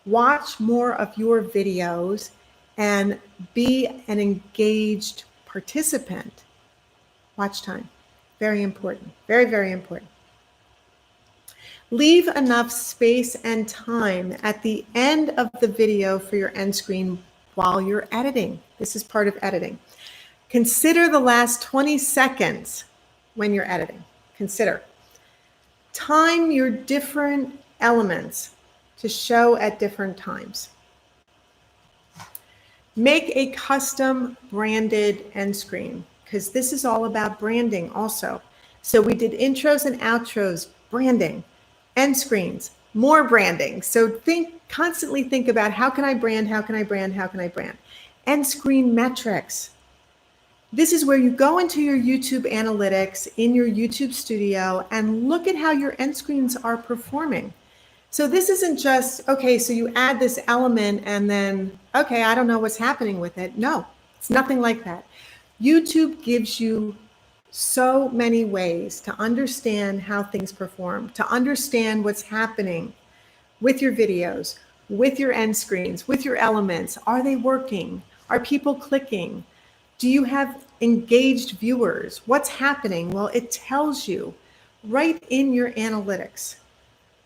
watch more of your videos, and be an engaged participant. Watch time. Very important. Very, very important. Leave enough space and time at the end of the video for your end screen while you're editing. This is part of editing. Consider the last 20 seconds when you're editing. Consider. Time your different elements to show at different times. Make a custom branded end screen, because this is all about branding also. So we did intros and outros, branding, end screens, more branding. So constantly think about how can I brand, how can I brand, how can I brand? End screen metrics. This is where you go into your YouTube analytics in your YouTube studio and look at how your end screens are performing. So this isn't just, okay, so you add this element and then, okay, I don't know what's happening with it. No, it's nothing like that. YouTube gives you so many ways to understand how things perform, to understand what's happening with your videos, with your end screens, with your elements. Are they working? Are people clicking? Do you have engaged viewers? What's happening? Well, it tells you right in your analytics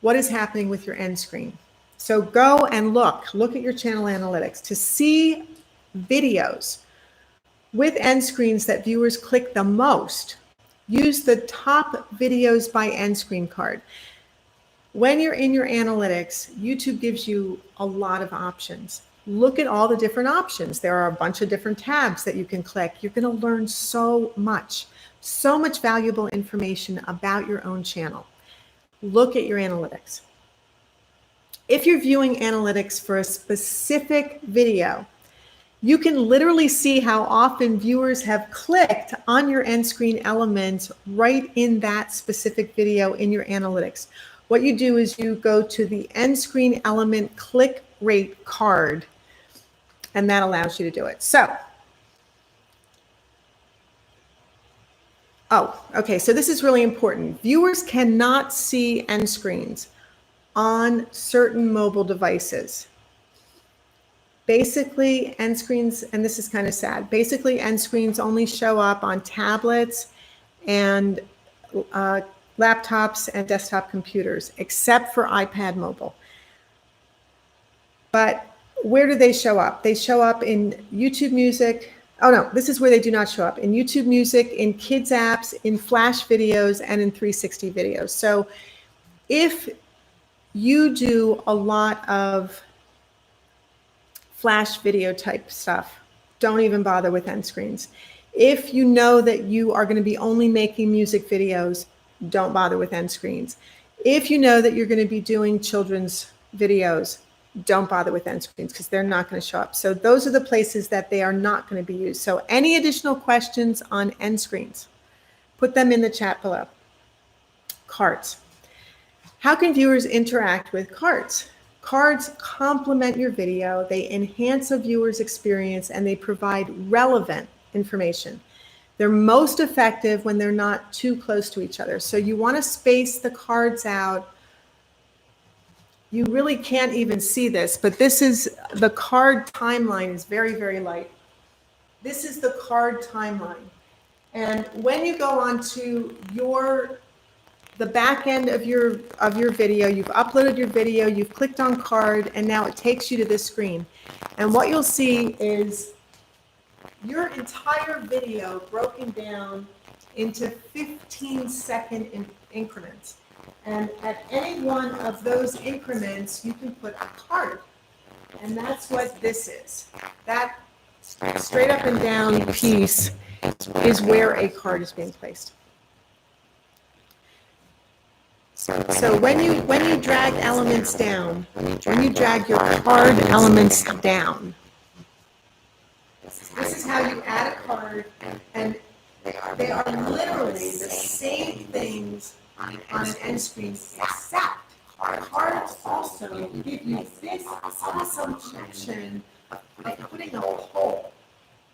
what is happening with your end screen. So go and look at your channel analytics to see videos with end screens that viewers click the most. Use the top videos by end screen card. When you're in your analytics, YouTube gives you a lot of options. Look at all the different options. There are a bunch of different tabs that you can click. You're going to learn so much valuable information about your own channel. Look at your analytics. If you're viewing analytics for a specific video, you can literally see how often viewers have clicked on your end screen elements right in that specific video in your analytics. What you do is you go to the end screen element click rate card, and that allows you to do it. So, okay, so this is really important. Viewers cannot see end screens on certain mobile devices. Basically, end screens, and this is kind of sad, basically end screens only show up on tablets and laptops and desktop computers, except for iPad mobile. But where do they show up? They show up in YouTube Music. Oh no, this is where they do not show up. In YouTube Music, in Kids apps, in Flash videos, and in 360 videos. So if you do a lot of Flash video type stuff, don't even bother with end screens. If you know that you are going to be only making music videos, don't bother with end screens. If you know that you're going to be doing children's videos, don't bother with end screens because they're not going to show up. So those are the places that they are not going to be used. So any additional questions on end screens, put them in the chat below. Cards. How can viewers interact with cards? Cards complement your video, they enhance a viewer's experience, and they provide relevant information. They're most effective when they're not too close to each other. So you want to space the cards out. You really can't even see this, but this is the card timeline is very, very light. This is the card timeline. And when you go onto the back end of your video, you've uploaded your video, you've clicked on card, and now it takes you to this screen. And what you'll see is your entire video broken down into 15-second increments. And at any one of those increments, you can put a card. And that's what this is. That straight up and down piece is where a card is being placed. So when you drag elements down, when you drag your card elements down, this is how you add a card, and they are literally the same things on an end screen, except cards also give you this awesome option of putting a poll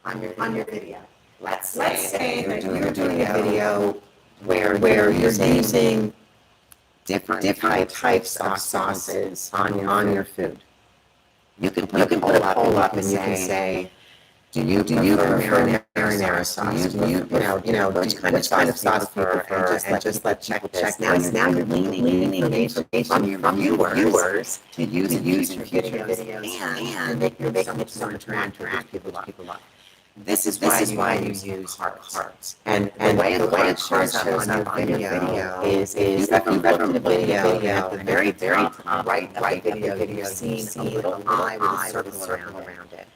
on your video. Let's say that you're doing a video where you're using different types of sauces on your food. You can put a poll up and you can say, do you prefer marinara sauce? Do you know which kind of sauce do you prefer? And just let check this. Now you're leaning information from your viewers to use in future videos and you're making it so interactive with people. This is why you use cards. And the way the card shows up on your video is if you've ever looked at a video at the very top right of the video, you've seen a little eye with a circle around it.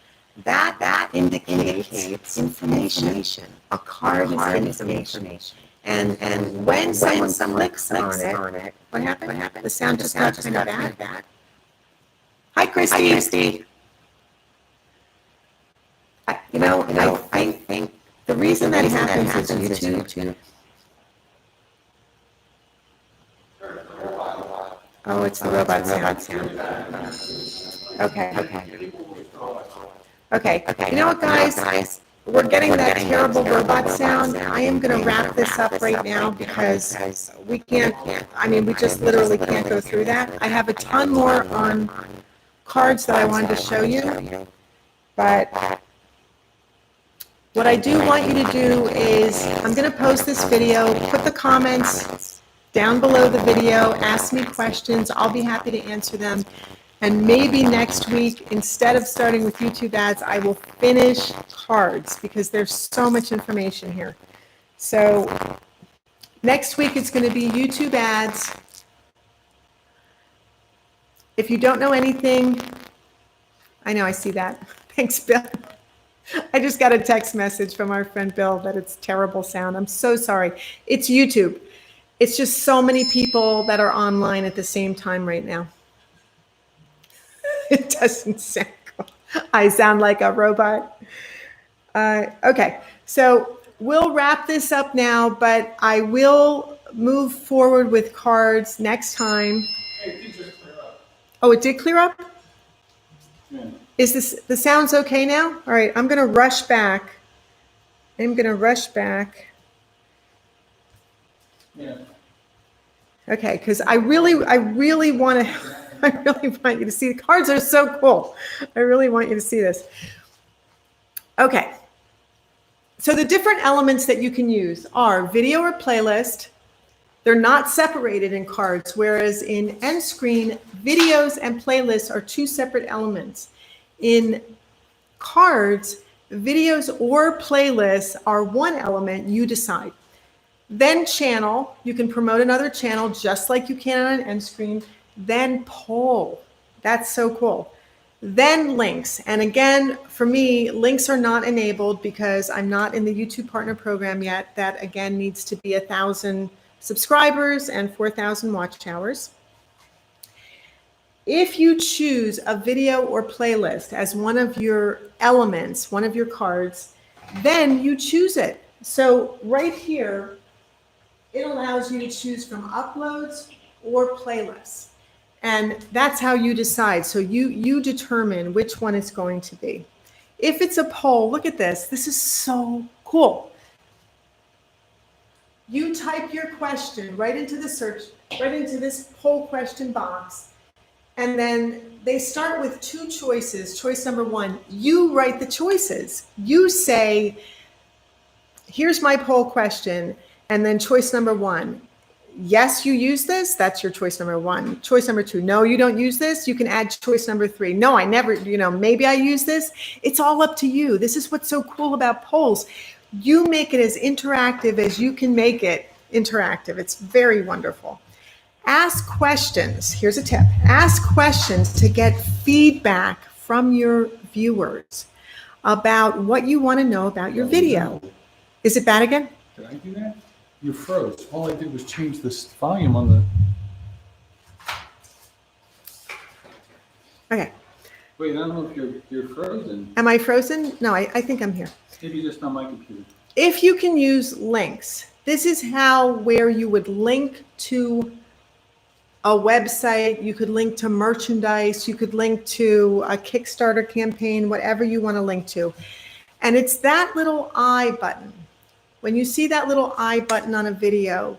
That indicates information. A card is information. And when someone clicks on it, what happened? The sound just got kind of bad. Hi, Christy. I think the reason that happens is YouTube. Oh, it's the robot sound. Okay. You know what, guys? We're getting that terrible robot sound. I am going to wrap this up right now because we just literally can't go through that. I have a ton more on cards that I wanted to show you, but what I do want you to do is, I'm going to post this video, put the comments down below the video, ask me questions, I'll be happy to answer them, and maybe next week, instead of starting with YouTube ads, I will finish cards because there's so much information here. So next week it's going to be YouTube ads. If you don't know anything, I know I see that. Thanks, Bill. I just got a text message from our friend Bill that it's terrible sound. I'm so sorry. It's YouTube. It's just so many people that are online at the same time right now. It doesn't sound cool. I sound like a robot. Okay, so we'll wrap this up now, but I will move forward with cards next time. Hey, it did just clear up. Oh, it did clear up? Yeah. Is the sounds okay now? All right, I'm going to rush back. Yeah. Okay, because I really want to. I really want you to see. The cards are so cool. I really want you to see this. Okay. So the different elements that you can use are video or playlist, They're not separated in cards, whereas in end screen, videos and playlists are two separate elements. In cards, videos or playlists are one element, you decide. Then channel, you can promote another channel just like you can on an end screen. Then poll, that's so cool. Then links, and again, for me, links are not enabled because I'm not in the YouTube Partner Program yet. That again needs to be 1,000 subscribers and 4,000 watch hours. If you choose a video or playlist as one of your elements, one of your cards, then you choose it. So right here, it allows you to choose from uploads or playlists. And that's how you decide. So you determine which one it's going to be. If it's a poll, look at this. This is so cool. You type your question right into the search, right into this poll question box. And then they start with two choices. Choice number one, you write the choices. You say, here's my poll question. And then choice number one, yes, you use this. That's your choice number one. Choice number two, no, you don't use this. You can add choice number three. No, I never, maybe I use this. It's all up to you. This is what's so cool about polls. You make it as interactive as you can make it interactive. It's very wonderful. Ask questions. Here's a tip. Ask questions to get feedback from your viewers about what you want to know about your video. Is it bad again? Did I do that? You froze. All I did was change this volume on the... Okay. Wait, I don't know if you're frozen. Am I frozen? No, I think I'm here. Maybe just on my computer. If you can use links, this is where you would link to a website, you could link to merchandise, you could link to a Kickstarter campaign, whatever you want to link to. And it's that little I button. When you see that little I button on a video,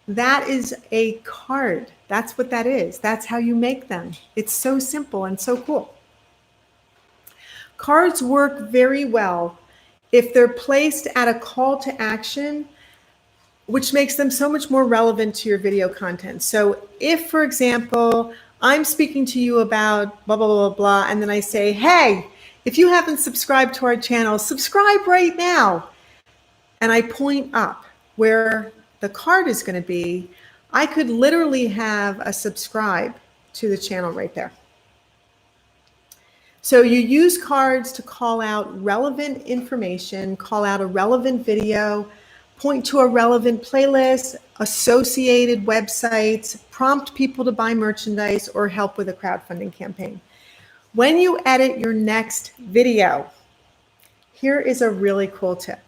that is a card. That's what that is. That's how you make them. It's so simple and so cool. Cards work very well if they're placed at a call to action, which makes them so much more relevant to your video content. So if, for example, I'm speaking to you about blah, blah, blah, blah, and then I say, hey, if you haven't subscribed to our channel, subscribe right now. And I point up where the card is going to be, I could literally have a subscribe to the channel right there. So you use cards to call out relevant information, call out a relevant video, point to a relevant playlist, associated websites, prompt people to buy merchandise, or help with a crowdfunding campaign. When you edit your next video, here is a really cool tip.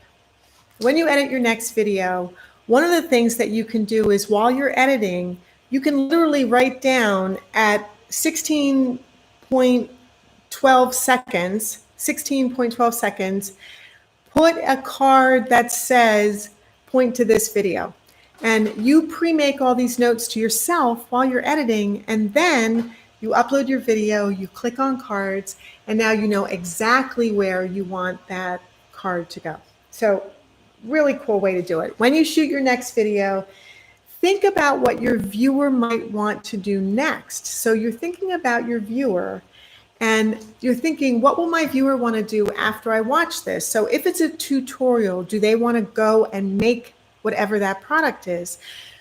When you edit your next video, one of the things that you can do is while you're editing, you can literally write down at 16.12 seconds, put a card that says, point to this video. And you pre-make all these notes to yourself while you're editing, and then you upload your video, you click on cards, and now you know exactly where you want that card to go. So really cool way to do it. When you shoot your next video, think about what your viewer might want to do next. So you're thinking about your viewer and you're thinking, what will my viewer want to do after I watch this? So if it's a tutorial, do they want to go and make whatever that product is?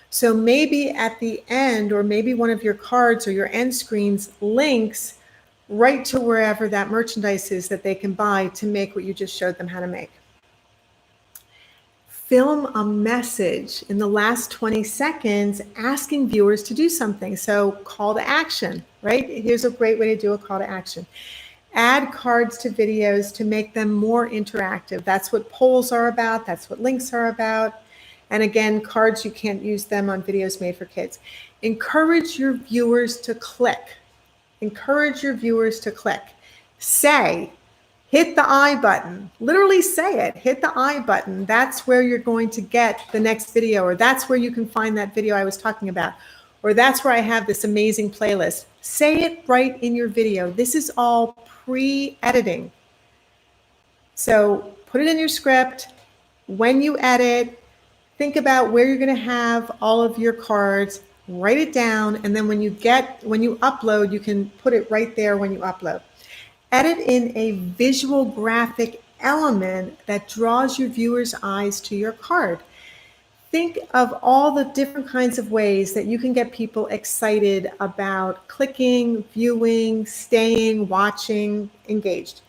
So maybe at the end, or maybe one of your cards or your end screens links right to wherever that merchandise is that they can buy to make what you just showed them how to make. Film a message in the last 20 seconds asking viewers to do something. So call to action, right? Here's a great way to do a call to action. Add cards to videos to make them more interactive. That's what polls are about. That's what links are about. And again, cards, you can't use them on videos made for kids. Encourage your viewers to click. Encourage your viewers to click. Say, hit the I button. Literally say it. Hit the I button. That's where you're going to get the next video, or that's where you can find that video I was talking about, or that's where I have this amazing playlist. Say it right in your video. This is all pre-editing. So put it in your script. When you edit, think about where you're going to have all of your cards, write it down, and then when you upload, you can put it right there when you upload. Edit in a visual graphic element that draws your viewer's eyes to your card. Think of all the different kinds of ways that you can get people excited about clicking, viewing, staying, watching, engaged.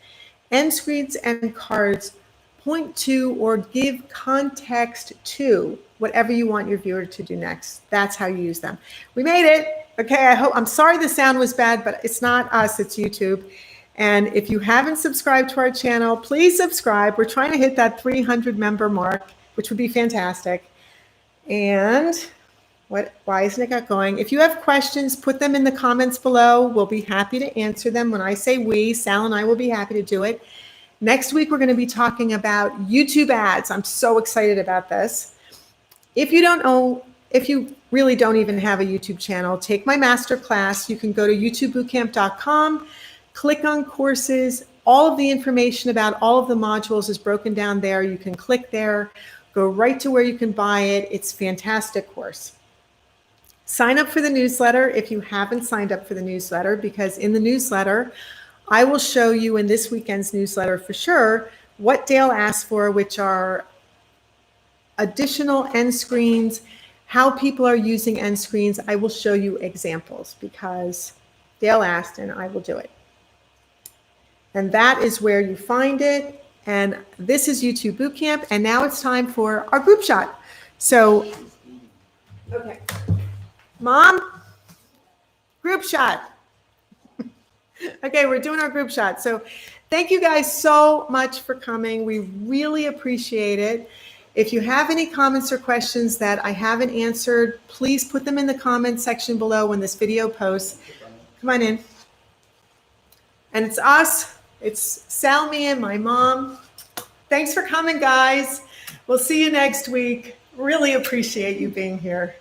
End screens and cards point to or give context to whatever you want your viewer to do next. That's how you use them. We made it. Okay, I'm sorry the sound was bad, but it's not us, it's YouTube. And if you haven't subscribed to our channel, please subscribe. We're trying to hit that 300 member mark, which would be fantastic. And why isn't it got going? If you have questions, put them in the comments below. We'll be happy to answer them. When I say we, Sal and I will be happy to do it. Next week, we're going to be talking about YouTube ads. I'm so excited about this. If you really don't even have a YouTube channel, take my master class. You can go to youtubebootcamp.com, click on courses. All of the information about all of the modules is broken down there. You can click there, go right to where you can buy it. It's a fantastic course. Sign up for the newsletter if you haven't signed up for the newsletter, because in the newsletter, I will show you in this weekend's newsletter for sure what Dale asked for, which are additional end screens, how people are using end screens. I will show you examples because Dale asked and I will do it. And that is where you find it. And this is YouTube Bootcamp. And now it's time for our group shot. So, okay. Mom, group shot. Okay, we're doing our group shot. So thank you guys so much for coming. We really appreciate it. If you have any comments or questions that I haven't answered, please put them in the comments section below when this video posts. Come on in. And it's us. It's Salmi and my mom. Thanks for coming, guys. We'll see you next week. Really appreciate you being here.